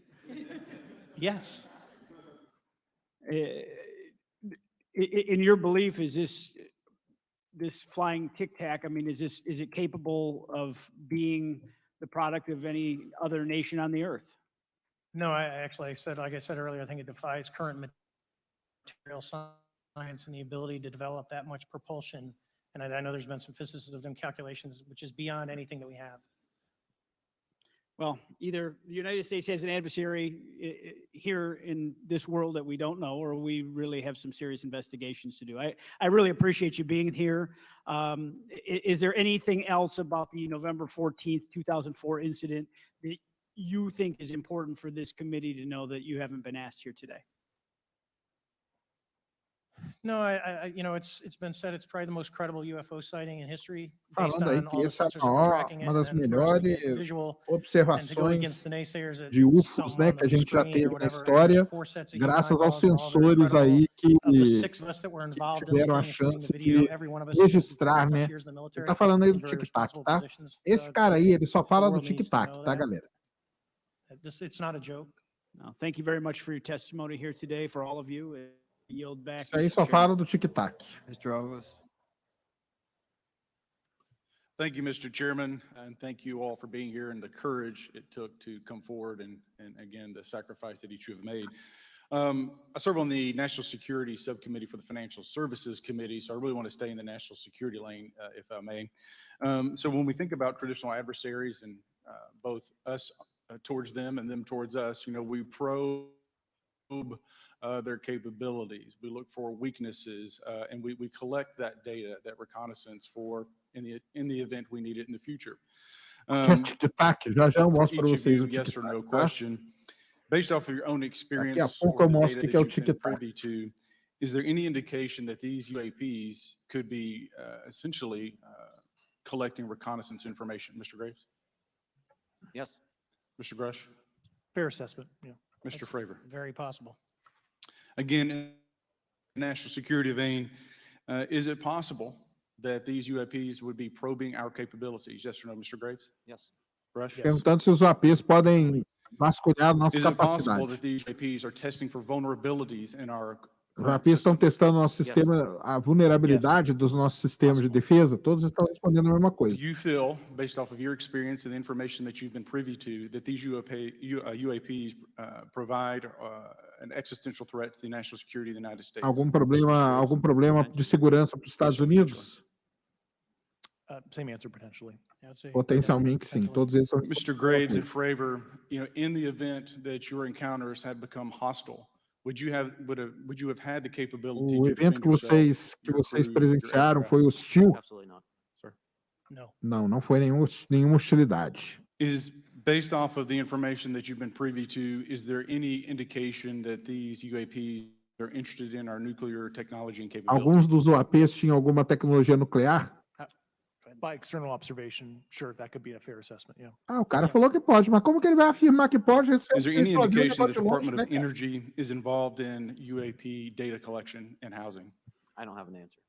Yes.
In your belief, is this flying Tic Tac? I mean, is it capable of being the product of any other nation on the earth.
No, I said, like I said earlier, I think it defies current material science and the ability to develop that much propulsion. And I know there's been some physicists of them calculations, which is beyond anything that we have.
Well, either the United States has an adversary here in this world that we don't know, or we really have some serious investigations to do. I really appreciate you being here. Is there anything else about the November 14th, 2004 incident that you think is important for this committee to know that you haven't been asked here today?
No, it's been said it's probably the most credible UFO sighting in history, based
Falando aí
on
que
all the
essa é
sensors that we're tracking
uma
it,
das
and for us to get
melhores
visual and to go
observações
against the naysayers that
de UFOs,
something
né,
on
que a
the
gente já
screen or
teve na
whatever,
história,
there's 4 sets of human
graças aos
eyeballs, they're all very
sensores
credible.
aí
Of the 6 of us that were
que
involved in the
tiveram a
thing, including
chance
the video,
de
every one of us spent
registrar,
40+
né?
years in the
Ele
military
tá falando aí
in
do
very
tic-tac,
responsible
tá?
positions.
Esse
It's
cara aí, ele só
the
fala do
world needs to
tic-tac,
know
tá,
that.
galera?
It's not a joke.
No, thank you very much for your testimony here today, for all of you. I yield back.
Isso aí
Mr.
só
Chairman.
fala do tic-tac.
Mr. August.
Thank you, Mr. Chairman, and thank you all for being here and the courage it took to come forward and again, the sacrifice that each of you have made. I serve on the National Security Subcommittee for the Financial Services Committee, so I really want to stay in the national security lane, if I may. So when we think about traditional adversaries and both us towards them and them towards us, we probe their capabilities. We look for weaknesses, and we collect that data, that reconnaissance for in the event we need it in the future.
Que é tic-tac, já já eu
For
mostro para
each of
vocês
you,
o
yes or no
tic-tac, tá?
question, based off of your own
Daqui a
experience
pouco
or
eu
the
mostro
data
o que é o
that you've been
tic-tac.
privy to, is there any indication that these UAPs could be essentially collecting reconnaissance information? Mr. Graves?
Yes.
Mr. Grush?
Fair assessment, yeah.
Mr. Fravor?
Very possible.
Again, in the national security vein, is it possible that these UAPs would be probing our capabilities? Yes or no, Mr. Graves?
Yes.
Rush?
Perguntando se os UAPs podem vasculhar a nossa
Is it possible
capacidade.
that these UAPs are testing for vulnerabilities in our
Os
current
UAPs estão
system?
testando nosso sistema, a vulnerabilidade dos nossos sistemas de defesa. Todos estão respondendo a mesma
Do
coisa.
you feel, based off of your experience and the information that you've been privy to, that these UAPs provide an existential threat to the national security of the United States?
Algum problema de segurança para os Estados Unidos?
Same answer potentially.
Potencialmente, sim. Todos eles são.
Mr. Graves and Fravor, in the event that your encounters had become hostile, would you have had the capability
O
to
evento
defend
que
yourself,
vocês
your crew, your
presenciaram
aircraft?
foi hostil?
Absolutely not.
Sir?
No.
Não foi nenhuma hostilidade.
Is based off of the information that you've been privy to, is there any indication that these UAPs are interested in our nuclear technology and capabilities?
Alguns dos UAPs tinham alguma tecnologia nuclear?
By external observation, sure, that could be a fair assessment, yeah.
Ah, o cara falou que pode, mas como que ele vai afirmar que pode?
Is there any
Ele só viu o
indication
negócio
the
de longe,
Department
né,
of
cara?
Energy is involved in UAP data collection and housing?
I don't have an answer.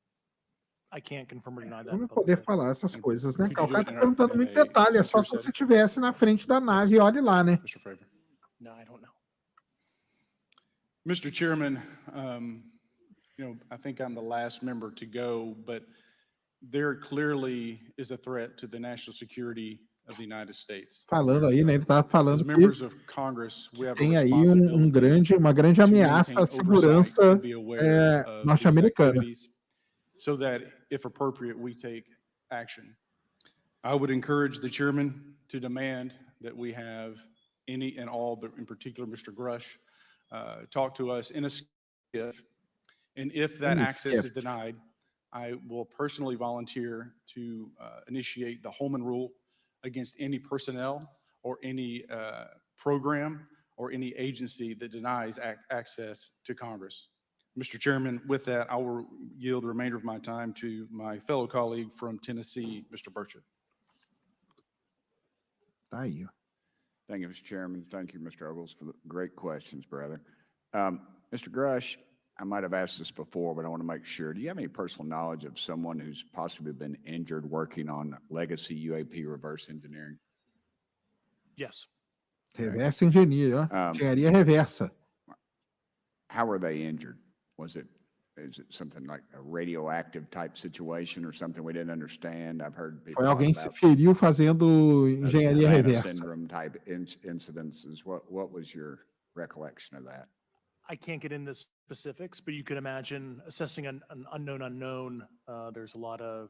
I can't confirm or deny that.
Vamos
publicly.
poder falar essas coisas, né?
Could
cara? O
you
cara
do
tá
it
perguntando
in
muito
a
detalhe, é só se
secure
você
setting?
estivesse na frente da nave e olhe lá, né?
Mr. Fravor?
No, I don't know.
Mr. Chairman, I think I'm the last member to go, but there clearly is a threat to the national security of the United States.
Falando aí, né? Ele tá
As
falando que
members of Congress, we have a
tem aí
responsibility
uma grande
to
ameaça
maintain
à segurança
oversight and be aware of these
norte-americana.
activities so that, if appropriate, we take action. I would encourage the chairman to demand that we have any and all, but in particular, Mr. Grush, talk to us in a skiff. And if that
In a
access is
skiff.
denied, I will personally volunteer to initiate the Holman Rule against any personnel or any program or any agency that denies access to Congress. Mr. Chairman, with that, I will yield the remainder of my time to my fellow colleague from Tennessee, Mr. Burchett.
Tá aí, ó.
Thank you, Mr. Chairman. Thank you, Mr. Ogles, for the great questions, brother. Mr. Grush, I might have asked this before, but I want to make sure. Do you have any personal knowledge of someone who's possibly been injured working on legacy UAP reverse engineering?
Yes.
Reversa engenharia, ó. Engenharia reversa.
How were they injured? Was it is it something like a radioactive type situation or something we didn't understand? I've heard people
Foi
talk
alguém se
about
feriu fazendo engenharia
Savannah
reversa.
syndrome type incidences. What was your recollection of that?
I can't get into specifics, but you can imagine assessing an unknown unknown. There's a lot of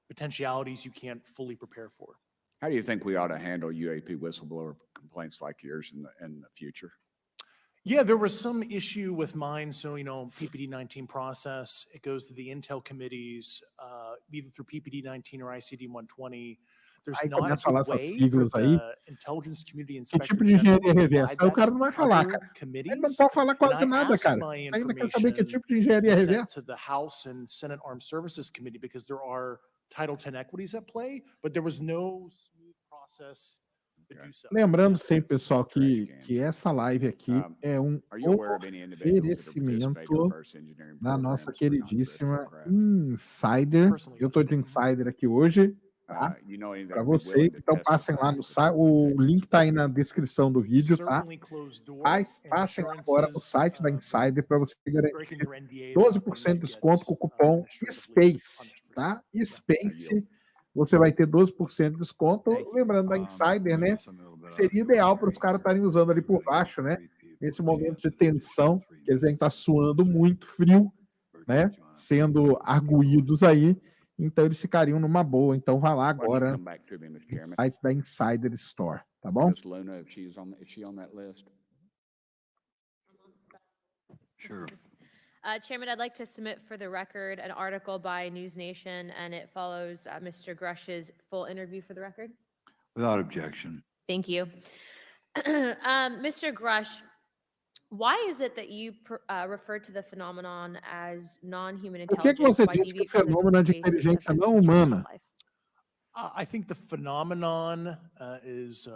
potentialities you can't fully prepare for.
How do you think we ought to handle UAP whistleblower complaints like yours in the future?
Yeah, there was some issue with mine. So, PPD 19 process, it goes to the Intel committees, either through PPD 19 or ICD 120. There's
Aí
not
começa a falar
a
essas
way for
siglas aí.
the intelligence community
Que
inspector
tipo de
general
engenharia
to
reversa?
provide
Aí o cara
that
não vai
to
falar,
other
cara. Ele não
committees.
pode falar
And
quase
I
nada,
asked
cara.
my
Você ainda quer saber que
information
tipo de engenharia
was sent
reversa?
to the House and Senate Armed Services Committee because there are Title 10 equities at play, but there was no smooth process to do so.
Lembrando sempre, pessoal, que essa live aqui é um
Are you aware of any individuals that are participating in
oferecimento
reverse engineering
da nossa
programs for
queridíssima
non-terrestrial craft?
Insider. Eu estou de Insider aqui hoje, tá?
You know any that
Para
would be willing
vocês,
to
então passem lá
testify
no
to
site, o link está aí na descrição do vídeo, tá?
Certainly closed door
Passem
and
lá agora no
assurances,
site da Insider para você
breaking
garantir
your NDA about
12% de
what
desconto com o
gets,
cupom
administratively
SPACE, tá? SPACE, você vai ter 12% de desconto. Lembrando da Insider, né? Que seria ideal para os caras estarem usando ali por baixo, né? Nesse momento de tensão, que eles estar suando muito frio, né? Sendo arguídos aí. Então eles ficariam numa boa. Então vá lá
Why don't you
agora
come back to me, Mr.
no
Chairman?
site da Insider Store, tá bom?
Ms. Luna, if is she on that list?
Sure.
Chairman, I'd like to submit for the record an article by News Nation, and it follows Mr. Grush's full interview for the record.
Without objection.
Thank you. Mr. Grush, why is it that you refer to the phenomenon as non-human
Por que
intelligence?
você
Why
diz que o
deviate from the
fenômeno de
basis of
inteligência não
extraterrestrial
humana?
life?
I think the phenomenon is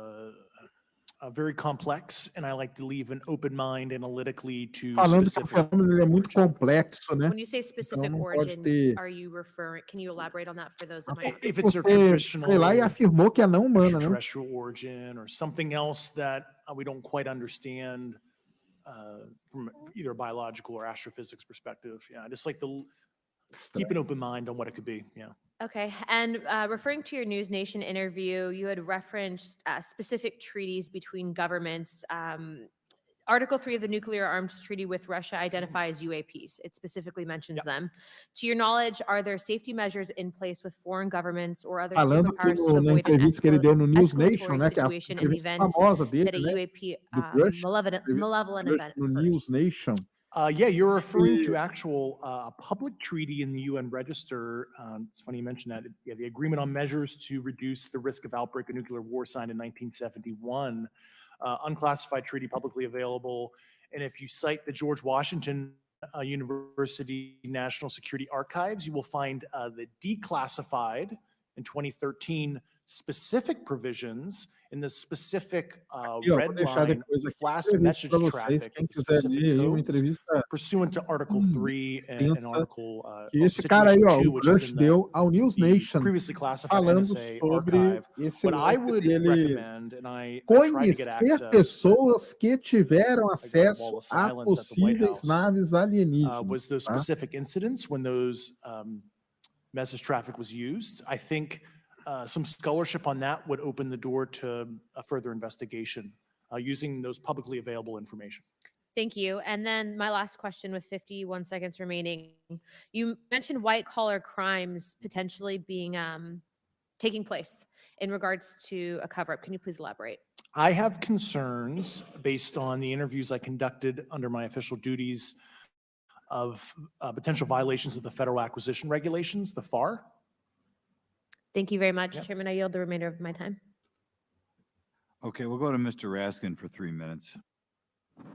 very complex, and I like to leave an open mind analytically to
Falando que o
specific.
fenômeno ele é muito complexo, né?
When you say specific
não pode
origin,
ter-
are you referring, can you elaborate on that for those that might not?
If it's a
Você
traditional
foi lá e afirmou que é não humana, né?
extraterrestrial origin or something else that we don't quite understand from either a biological or astrophysics perspective. Yeah, I just like to keep an open mind on what it could be. Yeah.
Okay, and referring to your News Nation interview, you had referenced specific treaties between governments. Article 3 of the Nuclear Arms Treaty with Russia identifies UAPs. It specifically mentions them. To your knowledge, are there safety measures in place with foreign governments or other
Falando que
superpowers to
na
avoid an
entrevista que ele deu no News Nation,
escalatory
né? Que é a
situation in the
entrevista
event
famosa
that a
dele, né?
UAP
Do Grush,
malevolent event
no
occurs?
News Nation.
Yeah, you're referring to actual public treaty in the UN Register. It's funny you mentioned that. Yeah, the Agreement on Measures to Reduce the Risk of Outbreak of Nuclear War signed in 1971. Unclassified treaty publicly available. And if you cite the George Washington University National Security Archives, you will find the declassified in 2013 specific provisions in the specific
Aqui, ó, vou
red
deixar
line
depois aqui
flash
entrevista
message
para vocês.
traffic
Quem
of
quiser
specific
ler aí uma
codes
entrevista
pursuant to Article 3 and
extensa
Article
que esse cara aí, ó,
Situation 2,
o
which is
Grush
in
deu ao News
the
Nation,
previously classified
falando
NSA
sobre
archive.
esse
But I
lance
would
dele
recommend, and I tried to get
conhecer
access, but
pessoas que tiveram
I got a
acesso
wall of
a
silence at the White
possíveis
House.
naves alienígenas.
Was those
tá?
specific incidents when those message traffic was used. I think some scholarship on that would open the door to a further investigation using those publicly available information.
Thank you. And then my last question with 51 seconds remaining. You mentioned white collar crimes potentially being taking place in regards to a cover up. Can you please elaborate?
I have concerns based on the interviews I conducted under my official duties of potential violations of the Federal Acquisition Regulations, the FAR.
Thank you very much, Chairman. I yield the remainder of my time.
Okay, we'll go to Mr. Raskin for 3 minutes.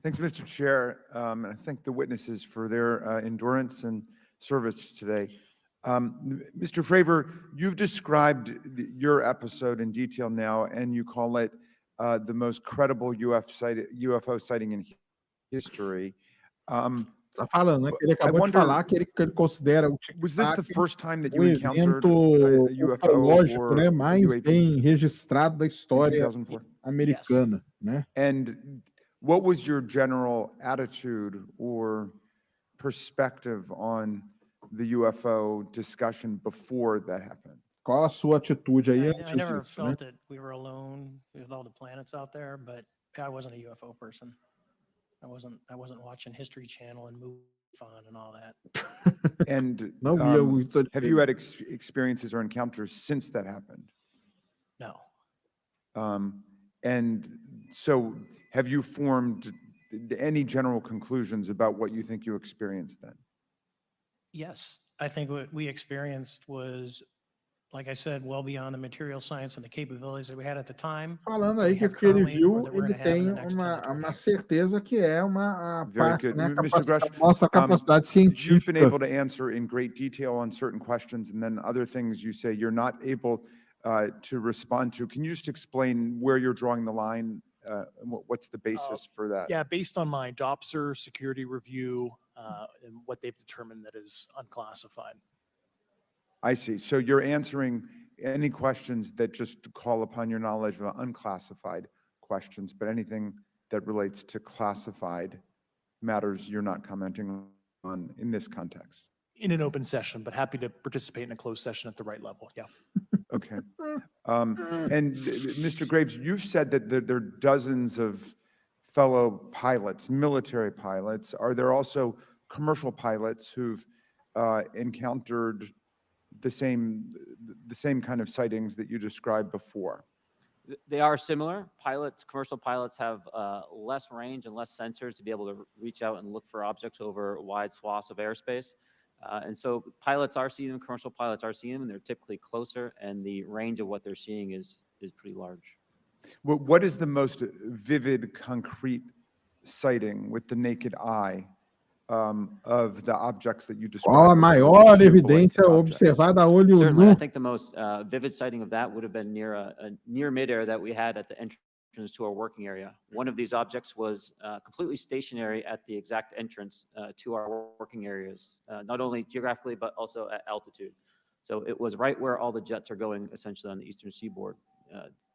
Thanks, Mr. Chair. And I thank the witnesses for their endurance and service today. Mr. Fravor, you've described your episode in detail now, and you call it the most credible UFO sighting in history.
Tá falando, né? Que ele acabou de falar que ele considera o
Was this the first time that you
o
encountered
evento
a UFO
ufológico,
or
né, mais
UAP
bem registrado da
in
história
2004?
americana, né?
And what was your general attitude or perspective on the UFO discussion before that happened?
Qual a sua atitude aí
I
antes
never
disso, né?
felt that we were alone with all the planets out there, but I wasn't a UFO person. I wasn't watching History Channel and MUFON and all that.
And
Não via muito
have you had experiences or encounters since that happened?
No.
And so have you formed any general conclusions about what you think you experienced then?
Yes, I think what we experienced was, like I said, well beyond the material science and the capabilities that we had at the time.
Falando aí que o que ele viu, ele tem uma certeza que é uma
Very
parte,
good.
né,
Mr. Grush,
mostra a capacidade
you've
científica.
been able to answer in great detail on certain questions, and then other things you say you're not able to respond to. Can you just explain where you're drawing the line? And what's the basis for that?
Yeah, based on my DOPSR security review and what they've determined that is unclassified.
I see. So you're answering any questions that just call upon your knowledge of unclassified questions, but anything that relates to classified matters you're not commenting on in this context.
In an open session, but happy to participate in a closed session at the right level. Yeah.
Okay. And Mr. Graves, you've said that there are dozens of fellow pilots, military pilots. Are there also commercial pilots who've encountered the same kind of sightings that you described before?
They are similar. Commercial pilots have less range and less sensors to be able to reach out and look for objects over wide swaths of airspace. And so pilots are seeing them, commercial pilots are seeing them, and they're typically closer, and the range of what they're seeing is pretty large.
What is the most vivid, concrete sighting with the naked eye of the objects that you described?
Qual a maior evidência observada a olho
Certainly, I
nu?
think the most vivid sighting of that would have been near midair that we had at the entrance to our working area. One of these objects was completely stationary at the exact entrance to our working areas, not only geographically, but also at altitude. So it was right where all the jets are going, essentially on the eastern seaboard.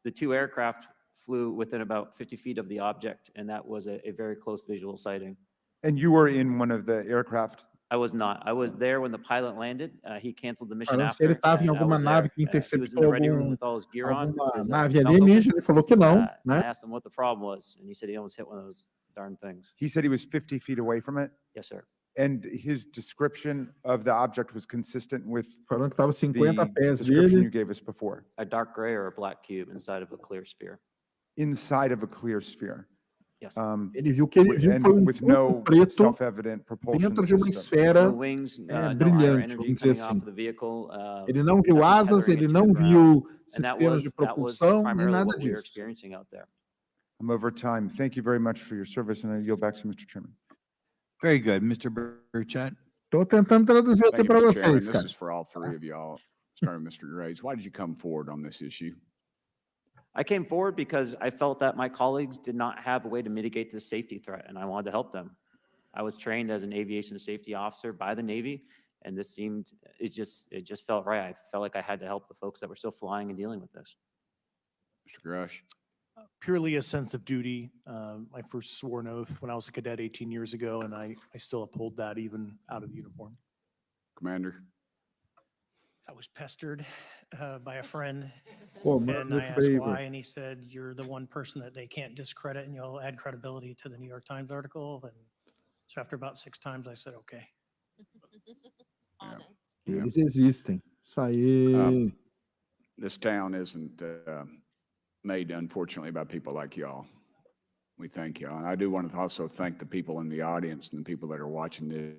The two aircraft flew within about 50 feet of the object, and that was a very close visual sighting.
And you were in one of the aircraft?
I was not. I was there when the pilot landed. He canceled the mission
Falando se ele
after.
estava em
and I
alguma
was
nave
there.
que
He was in the
interceptou
ready room with all his gear on. with
alguma
his,
nave
belt open.
alienígena, ele falou que não,
And I
né?
asked him what the problem was, and he said he almost hit one of those darn things.
He said he was 50 feet away from it?
Yes, sir.
And his description of the object was consistent with
Falando que estava 50
the
pés
description
dele.
you gave us before?
A dark gray or a black cube inside of a clear sphere.
Inside of a clear sphere?
Yes.
Ele viu que ele viu foi
And with no
preto
self-evident propulsion
dentro de uma
system.
esfera
No wings, no higher
brilhante,
energy
vamos dizer
coming off
assim.
of the vehicle.
Ele não viu
nothing
asas,
tethering
ele
it to
não
the ground.
viu
And that
sistemas de
was
propulsão, nem
primarily
nada
what we were
disso.
experiencing out there.
I'm over time. Thank you very much for your service, and I yield back to Mr. Chairman.
Very good. Mr. Burchett?
Estou tentando traduzir aqui
Thank you,
para
Mr. Chairman.
vocês,
This
cara.
is for all three of y'all, starting with Mr. Graves. Why did you come forward on this issue?
I came forward because I felt that my colleagues did not have a way to mitigate this safety threat, and I wanted to help them. I was trained as an aviation safety officer by the Navy, and this it just felt right. I felt like I had to help the folks that were still flying and dealing with this.
Mr. Grush?
Purely a sense of duty. My first sworn oath when I was a cadet 18 years ago, and I still uphold that even out of uniform.
Commander?
I was pestered by a friend,
Pô,
and
manda
I asked
favor.
why, and he said, "You're the one person that they can't discredit, and you'll add credibility to the New York Times article." And so after about 6 times, I said, "Okay."
Eles existem. Isso aí.
This town isn't made, unfortunately, by people like y'all. We thank y'all. And I do want to also thank the people in the audience and the people that are watching this.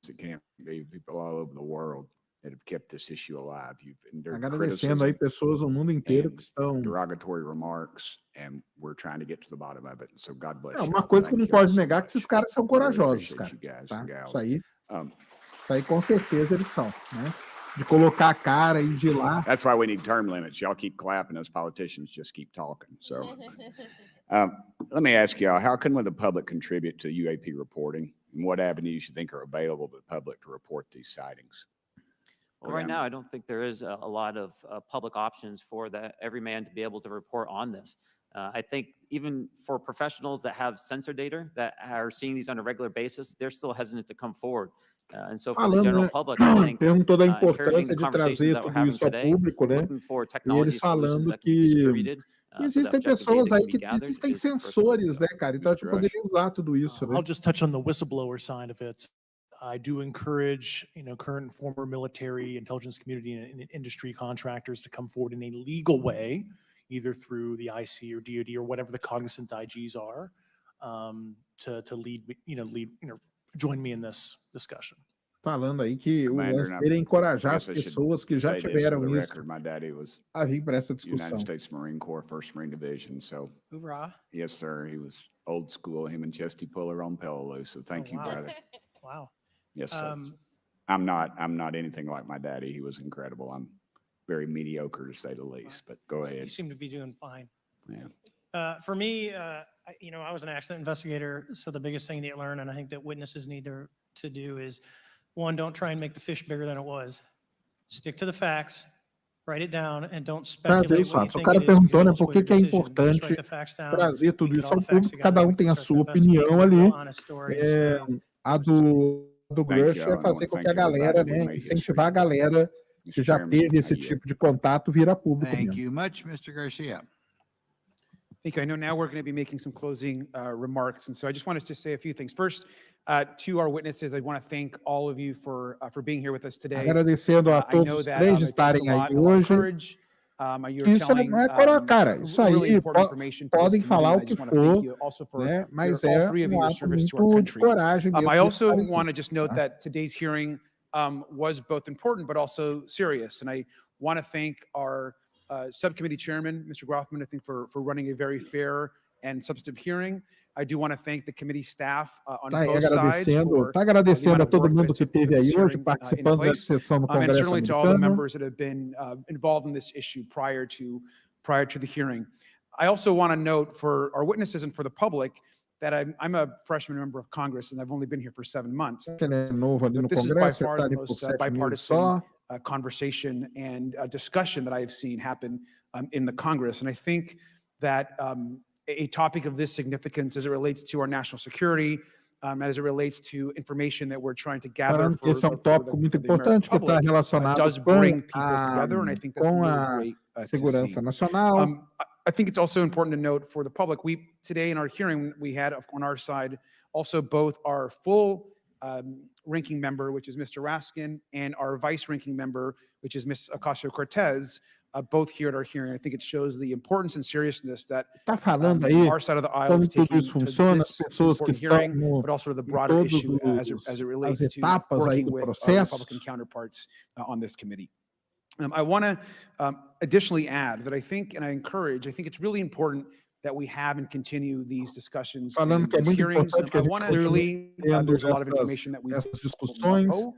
It can't be people all over the world that have kept this issue alive. You've endured
Agradecendo aí
criticism
pessoas no mundo inteiro que
and
estão.
derogatory remarks, and we're trying to get to the bottom of it. So God bless
É
you.
uma coisa que
Thank
não
you all
pode
so
negar que
much.
esses caras são
Really
corajosos,
appreciate
cara.
you guys
Tá?
and gals.
Isso aí com certeza eles são, né? De colocar a cara e de ir lá.
That's why we need term limits. Y'all keep clapping, us politicians just keep talking. So let me ask y'all, how can the public contribute to UAP reporting? And what avenues you think are available to the public to report these sightings?
Well, right now, I don't think there is a lot of public options for every man to be able to report on this. I think even for professionals that have sensor data that are seeing these on a regular basis, they're still hesitant to come forward. And so for the
Falando,
general
né,
public, I think
perguntou da
encouraging
importância
the
de
conversations
trazer
that we're
tudo
having
isso ao
today,
público, né?
looking for
E
technology
eles
solutions
falando
that can be
que
distributed so that
existem
objective
pessoas
data
aí
can be
que
gathered
existem
is the first place to
sensores,
go.
né, cara? Então a gente poderia usar tudo isso, né?
I'll just touch on the whistleblower side of it. I do encourage, current and former military intelligence community and industry contractors to come forward in a legal way, either through the IC or DoD or whatever the cognizant IGs are, to lead, join me in this discussion.
Falando aí que o
Commander,
lance
and I
dele é encorajar as
guess I should
pessoas que já
say this for
tiveram
the
isso
record. My daddy was
a vir para essa
United
discussão.
States Marine Corps, 1st Marine Division. So,
Hoorah.
yes, sir. He was old school, him and Chesty Puller on Peleliu. So thank you,
wow.
brother.
Wow.
Yes, sir.
Um,
I'm not anything like my daddy. He was incredible. I'm very mediocre to say the least, but go
You
ahead.
seem to be doing fine.
Yeah.
For me, I was an accident investigator, so the biggest thing to learn, and I think that witnesses need to do is, one, don't try and make the fish bigger than it was. Stick to the facts, write it down, and don't
Trazer
speculate
os
what you
fatos. O
think
cara
it is, because
perguntou, né,
you'll
por
sway
que
your
que é
decision. Just
importante
write the facts down,
trazer tudo
get
isso
all
ao
the facts
público,
together,
cada
and
um
we
tem
can
a
start to
sua
investigate
opinião
with real
ali.
honest stories
A do Grush é fazer com que a galera, né, incentivar a galera que já teve esse tipo de contato vir a público
Thank
mesmo.
you much, Mr. Garcia.
Thank you. I know now we're going to be making some closing remarks, and so I just wanted to say a few things. First, to our witnesses, I want to thank all of you for being here with us today.
Agradecendo a
I
todos
know
os
that
três de
it takes a
estarem aí
lot, a lot of
hoje.
courage. You're
Isso
telling
não é coroa, cara. Isso
really
aí
important information to this
podem
committee,
falar
and
o
I
que
just want to thank
for,
you also for
né? Mas
all
é
three of
um
your
ato
service to our
muito de
country.
coragem mesmo.
I
de
also
estarem
want to
aqui,
just note
tá?
that today's hearing was both important but also serious, and I want to thank our subcommittee chairman, Mr. Grothman, I think for running a very fair and substantive hearing. I do want to thank the committee staff on
Tá aí
both sides for
tá agradecendo
the
a
amount of
todo
work
mundo
that
que
to put
esteve aí
this
hoje
hearing, in
participando da
place.
sessão no
And
Congresso
certainly to all the
Americano.
members that have been involved in this issue prior to the hearing. I also want to note for our witnesses and for the public that I'm a freshman member of Congress and I've only been here for 7 months.
Que ele é novo ali no
But this is by
Congresso, ele
far
está
the
ali por
most
7 meses
bipartisan
só.
conversation and discussion that I have seen happen in the Congress. And I think that a topic of this significance as it relates to our national security, as it relates to information that we're trying to gather
Falando que esse é
for
tópico muito
the American
importante que está
public,
relacionado
does
com
bring people together, and I think that's
com
really
a
great to see.
segurança nacional.
I think it's also important to note for the public, today in our hearing, we had on our side also both our full ranking member, which is Mr. Raskin, and our vice ranking member, which is Ms. Ocasio-Cortez, both here at our hearing. I think it shows the importance and seriousness that
Tá falando aí
our side of the aisle
como
is
tudo
taking
isso
to
funciona, as
this
pessoas que
important
estão
hearing,
no,
but also to the
em
broader
todos
issue as
as
it relates to
etapas aí
working
do
with our
processo.
Republican counterparts on this committee. I want to additionally add that I think it's really important that we have and continue these discussions
Falando
and
que é
these
muito
hearings.
importante que
I
a gente
want to
continue
clearly,
tendo
there's a lot of information that we
essas
don't
discussões,
know,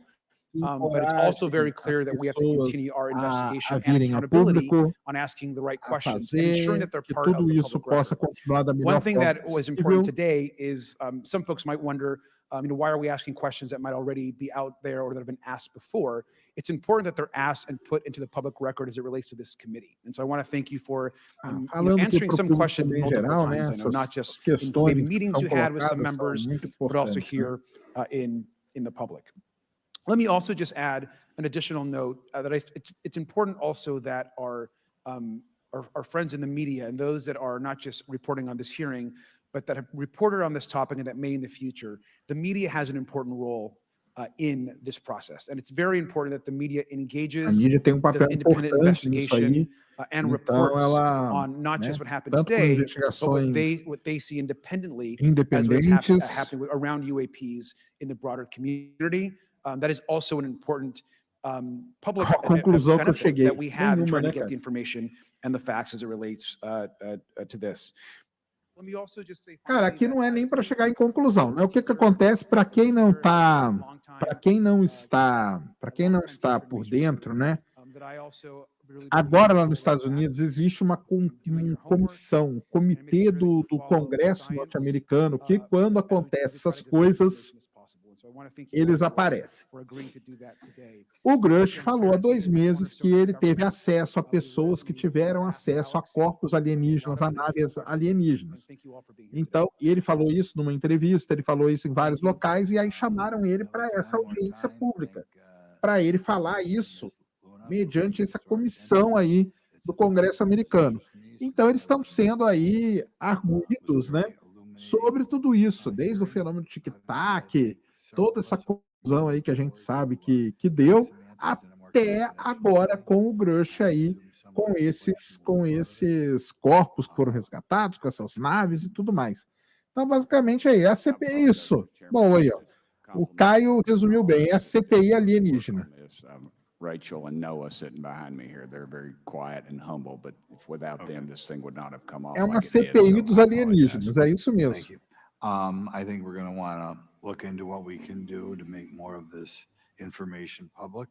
but it's also very clear that we have to continue our investigation and
virem a
accountability
público,
on asking the right
a
questions and ensuring
fazer
that they're
que
part of
tudo
the
isso
public
possa
record.
continuar da melhor
One thing
forma
that was important
possível.
today is some folks might wonder, why are we asking questions that might already be out there or that have been asked before? It's important that they're asked and put into the public record as it relates to this committee. And so I want to thank you for
Falando que
answering
pro
some
público
questions
também em
multiple
geral, né,
times. I know not
essas
just in
questões
maybe
que
meetings
são
you had with some
colocadas são
members,
muito
but also
importantes, né?
here in the public. Let me also just add an additional note that it's important also that our friends in the media and those that are not just reporting on this hearing, but that have reported on this topic and that may in the future, the media has an important role in this process. And it's very important that the media engages,
A mídia tem
does
papel
independent
importante nisso aí.
investigation, and
Então
reports
ela,
on not
né,
just what happened
tanto com
today, but
investigações
what they see independently as what is
independentes,
happening around UAPs in the broader community. That is also an important public
a conclusão que eu
benefit
cheguei,
that we have in
nenhuma,
trying
né,
to get
cara?
the information and the facts as it relates to this. Let me also just say,
Cara, aqui não é nem para chegar em conclusão, né? O que que acontece para quem não tá, para quem não está por dentro, né? Agora lá nos Estados Unidos existe uma comissão, um comitê do Congresso norte-americano que quando acontecem essas coisas eles aparecem. O Grush falou há 2 meses que ele teve acesso a pessoas que tiveram acesso a corpos alienígenas, a naves alienígenas. Então, e ele falou isso numa entrevista, ele falou isso em vários locais, e aí chamaram ele para essa audiência pública, para ele falar isso mediante essa comissão aí do Congresso americano. Então, eles estão sendo aí arguídos, né, sobre tudo isso, desde o fenômeno do tic-tac, toda essa confusão aí que a gente sabe que deu, até agora com o Grush aí, com esses corpos que foram resgatados, com essas naves e tudo mais. Então, basicamente, aí, a CPI, isso. Bom, aí, ó, o Caio resumiu bem, é a CPI alienígena.
Rachel and Noah sitting behind me here. They're very quiet and humble, but without them, this thing would not have come off.
É uma
like it did,
CPI
so
dos
I
alienígenas, é isso mesmo.
Thank you. I think we're going to want to look into what we can do to make more of this information public.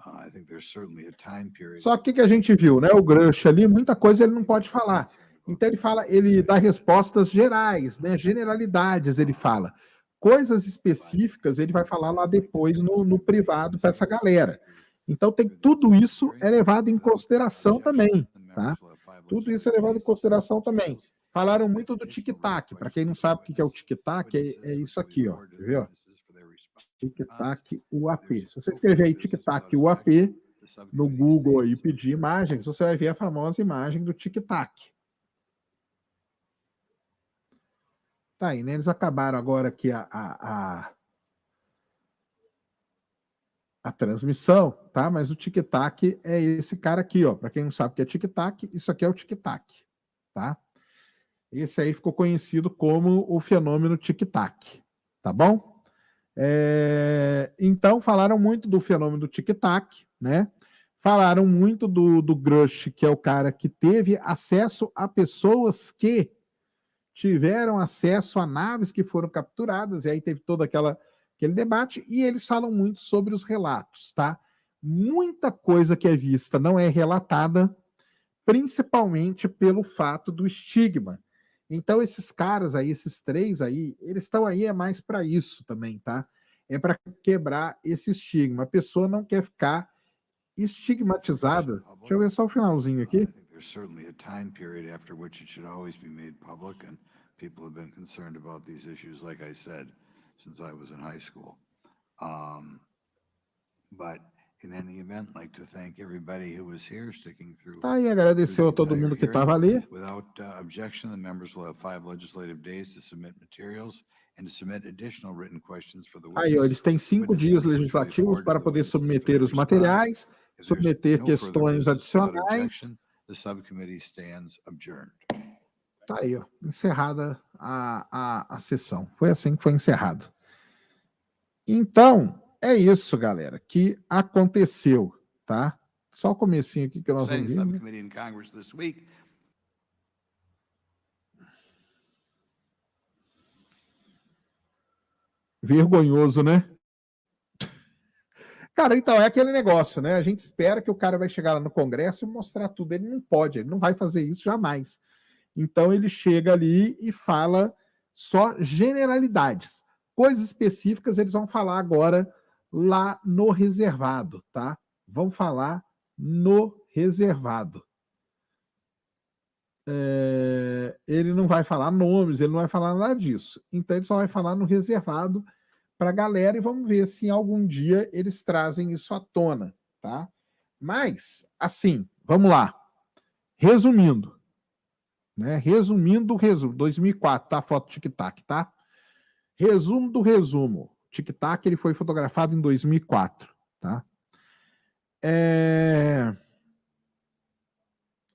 I think there's certainly a time period.
Só que a gente viu, né? O Grush ali, muita coisa ele não pode falar. Então ele dá respostas gerais, né? Generalidades ele fala. Coisas específicas ele vai falar lá depois no privado para essa galera. Então tudo isso é levado em consideração também, tá? Tudo isso é levado em consideração também. Falaram muito do tic-tac. Para quem não sabe o que é o tic-tac, é isso aqui, ó. Quer ver, ó? Tic-tac UAP. Se você escrever aí tic-tac UAP no Google e pedir imagens, você vai ver a famosa imagem do tic-tac. Tá aí, né? Eles acabaram agora aqui a transmissão, tá? Mas o tic-tac é esse cara aqui, ó. Para quem não sabe o que é tic-tac, isso aqui é o tic-tac, tá? Esse aí ficou conhecido como o fenômeno tic-tac, tá bom? Então, falaram muito do fenômeno do tic-tac, né? Falaram muito do Grush, que é o cara que teve acesso a pessoas que tiveram acesso a naves que foram capturadas, e aí teve todo aquele debate, e eles falam muito sobre os relatos, tá? Muita coisa que é vista não é relatada, principalmente pelo fato do estigma. Então, esses caras aí, esses 3 aí, eles estão aí mais para isso também, tá? É para quebrar esse estigma. A pessoa não quer ficar estigmatizada. Deixa eu ver só o finalzinho aqui.
There's certainly a time period after which it should always be made public, and people have been concerned about these issues, like I said, since I was in high school. But in any event, I'd like to thank everybody who was here, sticking through.
Tá aí, agradeceu a todo mundo que estava ali.
Without objection, the members will have 5 legislative days to submit materials and to submit additional written questions for the
Aí, ó, eles têm 5 dias legislativos para poder submeter os materiais, submeter questões adicionais.
The subcommittee stands adjourned.
Tá aí, ó, encerrada a sessão. Foi assim que foi encerrado. Então, é isso, galera, que aconteceu, tá? Só o comecinho aqui que nós vamos ver.
Subcommittee in Congress this week.
Vergonhoso, né? Cara, então, é aquele negócio, né? A gente espera que o cara vai chegar lá no Congresso e mostrar tudo. Ele não pode, ele não vai fazer isso jamais. Então, ele chega ali e fala só generalidades. Coisas específicas eles vão falar agora lá no reservado, tá? Vão falar no reservado. Ele não vai falar nomes, ele não vai falar nada disso. Então, ele só vai falar no reservado para a galera, e vamos ver se algum dia eles trazem isso à tona, tá? Mas, assim, vamos lá. Resumindo, né? Resumindo, 2004, tá? A foto do tic-tac, tá? Resumo do resumo. Tic-tac, ele foi fotografado em 2004, tá?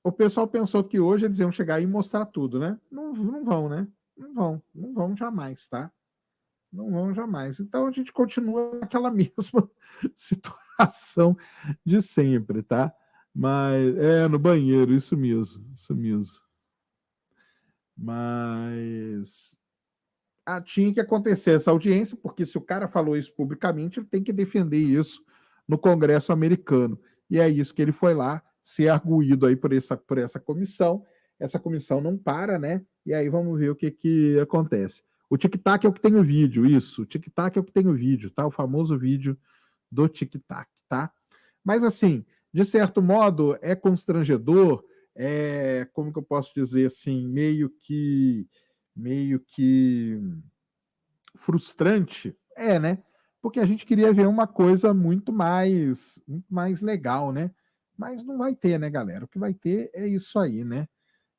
O pessoal pensou que hoje eles iam chegar e mostrar tudo, né? Não vão, né? Não vão jamais, tá? Não vão jamais. Então a gente continua naquela mesma situação de sempre, tá? Mas no banheiro, isso mesmo. Mas tinha que acontecer essa audiência, porque se o cara falou isso publicamente, ele tem que defender isso no Congresso americano. E é isso que ele foi lá ser arguído aí por essa comissão. Essa comissão não para, né? E aí vamos ver o que acontece. O tic-tac é o que tem o vídeo, isso. O tic-tac é o que tem o vídeo, tá? O famoso vídeo do tic-tac, tá? Mas, assim, de certo modo, é constrangedor, como que eu posso dizer assim, meio que frustrante, né? Porque a gente queria ver uma coisa muito mais legal, né? Mas não vai ter, né, galera? O que vai ter é isso aí, né?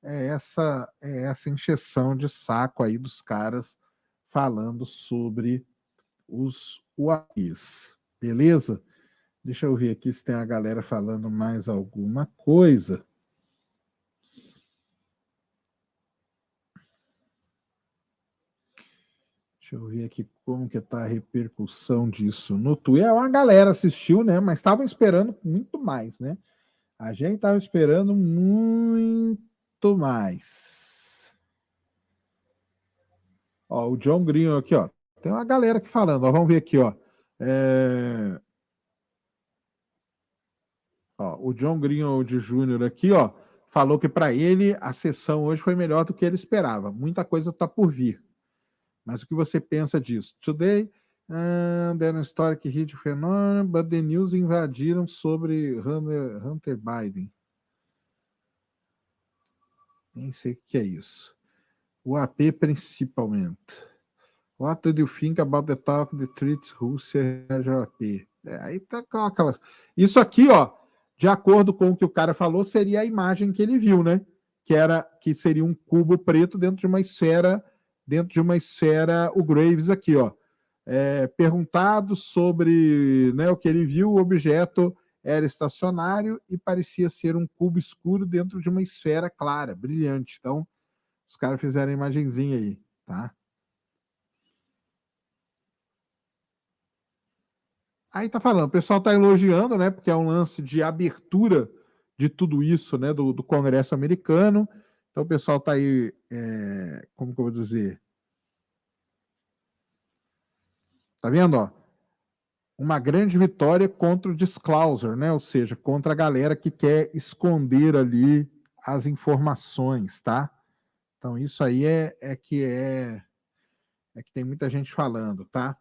É essa encheção de saco aí dos caras falando sobre os UAPs, beleza? Deixa eu ver aqui se tem a galera falando mais alguma coisa. Deixa eu ver aqui como que tá a repercussão disso no Twitter. Uma galera assistiu, né? Mas estavam esperando muito mais, né? A gente estava esperando muito mais. Ó, o John Green aqui, ó. Tem uma galera aqui falando, ó. Vamos ver aqui, ó. Ó, o John Greenwald Jr. aqui, ó, falou que para ele a sessão hoje foi melhor do que ele esperava. Muita coisa está por vir. Mas o que você pensa disso? Today, there an historic hit phenomenon, but the news invadiram sobre Hunter Biden. Nem sei o que é isso. O AP principalmente. What do you think about the talk that treats Rússia e a OAP? Aí tá com aquelas... Isso aqui, ó, de acordo com o que o cara falou, seria a imagem que ele viu, né? Que seria um cubo preto dentro de uma esfera, o Graves aqui, ó. Perguntado sobre, né, o que ele viu, o objeto era estacionário e parecia ser um cubo escuro dentro de uma esfera clara, brilhante. Então, os caras fizeram a imagenzinha aí, tá? Aí tá falando, o pessoal tá elogiando, né? Porque é um lance de abertura de tudo isso, né? Do Congresso americano. Então o pessoal tá aí, como que eu vou dizer? Tá vendo, ó? Uma grande vitória contra o disclosure, né? Ou seja, contra a galera que quer esconder ali as informações, tá? Então isso aí é que tem muita gente falando, tá?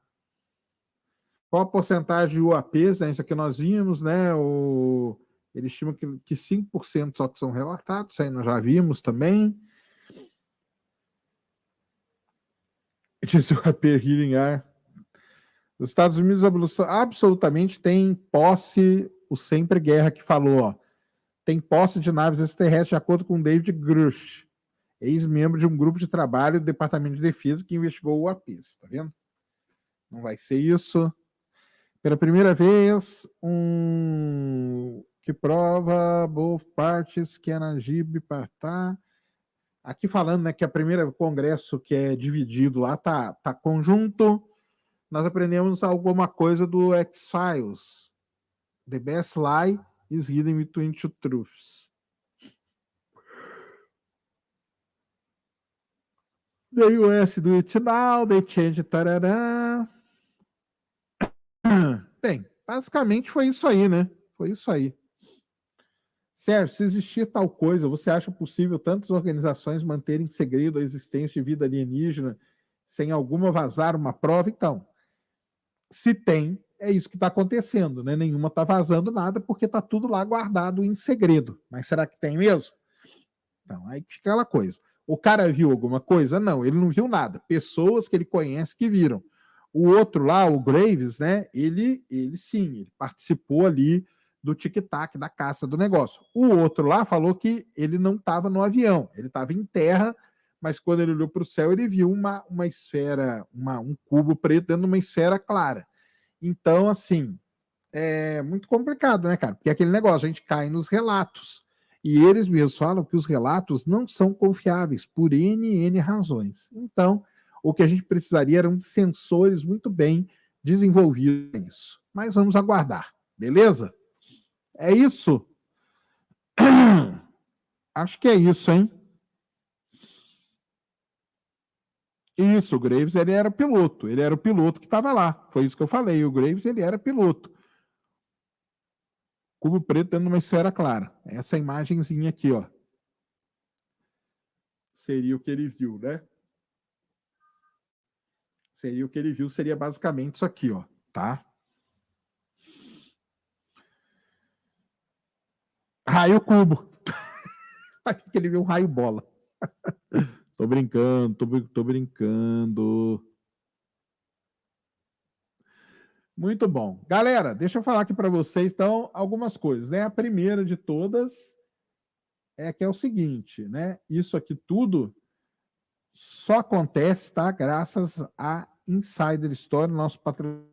Qual a porcentagem de UAPs, né? Isso aqui nós vimos, né? Eles estimam que 5% só que são relatados, isso aí nós já vimos também. Disse o UAP Hearing Air. Os Estados Unidos absolutamente têm posse, o Sempre Guerra que falou, ó, tem posse de naves extraterrestres, de acordo com David Grush, ex-membro de um grupo de trabalho do Departamento de Defesa que investigou o UAPs, tá vendo? Não vai ser isso. Pela primeira vez, que prova both parties can agib partar. Aqui falando, né, que a primeira congresso que é dividido lá tá conjunto. Nós aprendemos alguma coisa do X-Files. The best lie is hidden between two truths. The US do it now, they change tarará. Bem, basicamente foi isso aí, né? Foi isso aí. Sérgio, se existir tal coisa, você acha possível tantas organizações manterem segredo a existência de vida alienígena sem alguma vazar uma prova? Então, se tem, é isso que está acontecendo, né? Nenhuma está vazando nada porque está tudo lá guardado em segredo. Mas será que tem mesmo? Então, aí fica aquela coisa. O cara viu alguma coisa? Não, ele não viu nada. Pessoas que ele conhece que viram. O outro lá, o Graves, né? Ele sim, ele participou ali do tic-tac, da caça do negócio. O outro lá falou que ele não estava no avião, ele estava em terra, mas quando ele olhou para o céu, ele viu uma esfera, um cubo preto dentro de uma esfera clara. Então, assim, é muito complicado, né, cara? Porque aquele negócio, a gente cai nos relatos. E eles mesmos falam que os relatos não são confiáveis, por N razões. Então, o que a gente precisaria eram de sensores muito bem desenvolvidos nisso. Mas vamos aguardar, beleza? É isso? Acho que é isso, hein? Isso, o Graves, ele era piloto. Ele era o piloto que estava lá. Foi isso que eu falei. O Graves, ele era piloto. Cubo preto dentro de uma esfera clara. Essa imagenzinha aqui, ó. Seria o que ele viu, né? Seria o que ele viu, seria basicamente isso aqui, ó, tá? Raio cubo. Aqui que ele viu um raio bola. Tô brincando, tô brincando. Muito bom. Galera, deixa eu falar aqui para vocês, então, algumas coisas, né? A primeira de todas é que é o seguinte, né? Isso aqui tudo só acontece, tá? Graças a Insider Story, nosso patrocinador.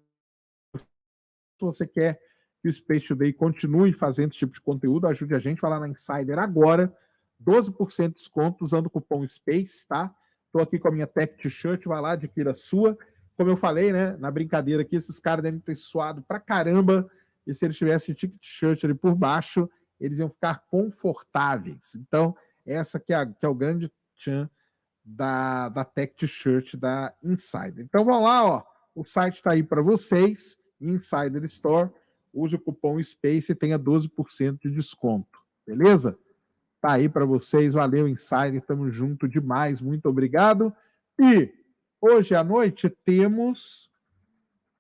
Se você quer que o Space Today continue fazendo esse tipo de conteúdo, ajude a gente, vai lá na Insider agora, 12% de desconto usando o cupom SPACE, tá? Estou aqui com a minha Tech T-shirt, vai lá, adquira a sua. Como eu falei, né, na brincadeira aqui, esses caras devem ter suado pra caramba, e se eles tivessem T-shirt ali por baixo, eles iam ficar confortáveis. Então, essa que é o grande tchan da Tech T-shirt da Insider. Então, vamos lá, ó, o site está aí para vocês, Insider Store, use o cupom SPACE e tenha 12% de desconto, beleza? Tá aí para vocês, valeu Insider, tamo junto demais, muito obrigado. E hoje à noite temos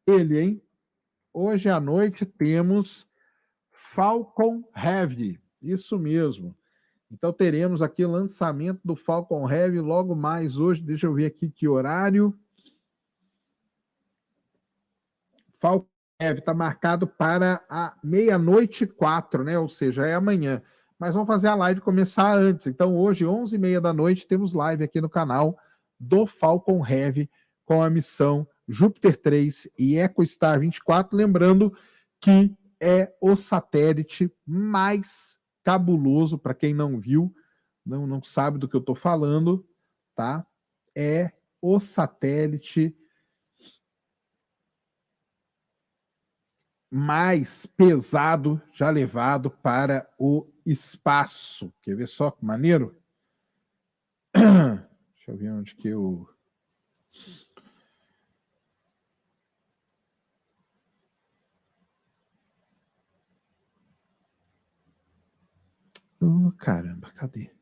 ele, hein? Hoje à noite temos Falcon Heavy, isso mesmo. Então teremos aqui o lançamento do Falcon Heavy logo mais hoje, deixa eu ver aqui que horário. Falcon Heavy está marcado para a 00:04, né? Ou seja, é amanhã. Mas vamos fazer a live começar antes. Então, hoje, 11h30 da noite, temos live aqui no canal do Falcon Heavy com a missão Júpiter 3 e EcoStar 24. Lembrando que é o satélite mais cabuloso, para quem não viu, não sabe do que eu estou falando, tá? É o satélite mais pesado já levado para o espaço. Quer ver só que maneiro? Deixa eu ver onde que eu... Oh, caramba, cadê?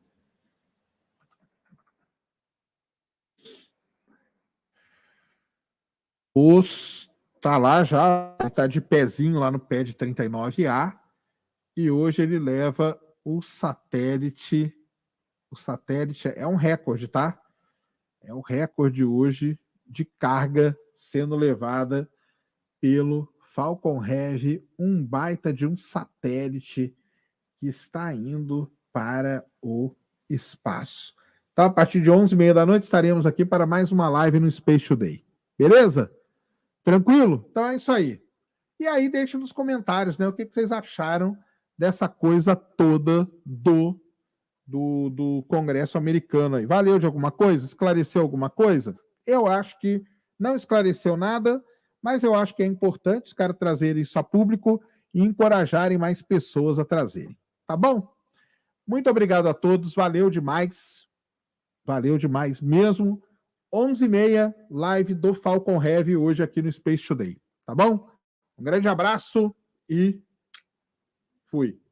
Tá lá já, tá de pezinho lá no pé de 39A, e hoje ele leva o satélite é um recorde, tá? É o recorde hoje de carga sendo levada pelo Falcon Heavy, um baita de um satélite que está indo para o espaço. Então, a partir de 11h30 da noite, estaremos aqui para mais uma live no Space Today. Beleza? Tranquilo? Então é isso aí. E aí, deixe nos comentários, né? O que vocês acharam dessa coisa toda do Congresso americano aí. Valeu de alguma coisa? Esclareceu alguma coisa? Eu acho que não esclareceu nada, mas eu acho que é importante os caras trazerem isso a público e encorajarem mais pessoas a trazerem. Tá bom? Muito obrigado a todos, valeu demais mesmo. 11h30, live do Falcon Heavy hoje aqui no Space Today. Tá bom? Um grande abraço e fui.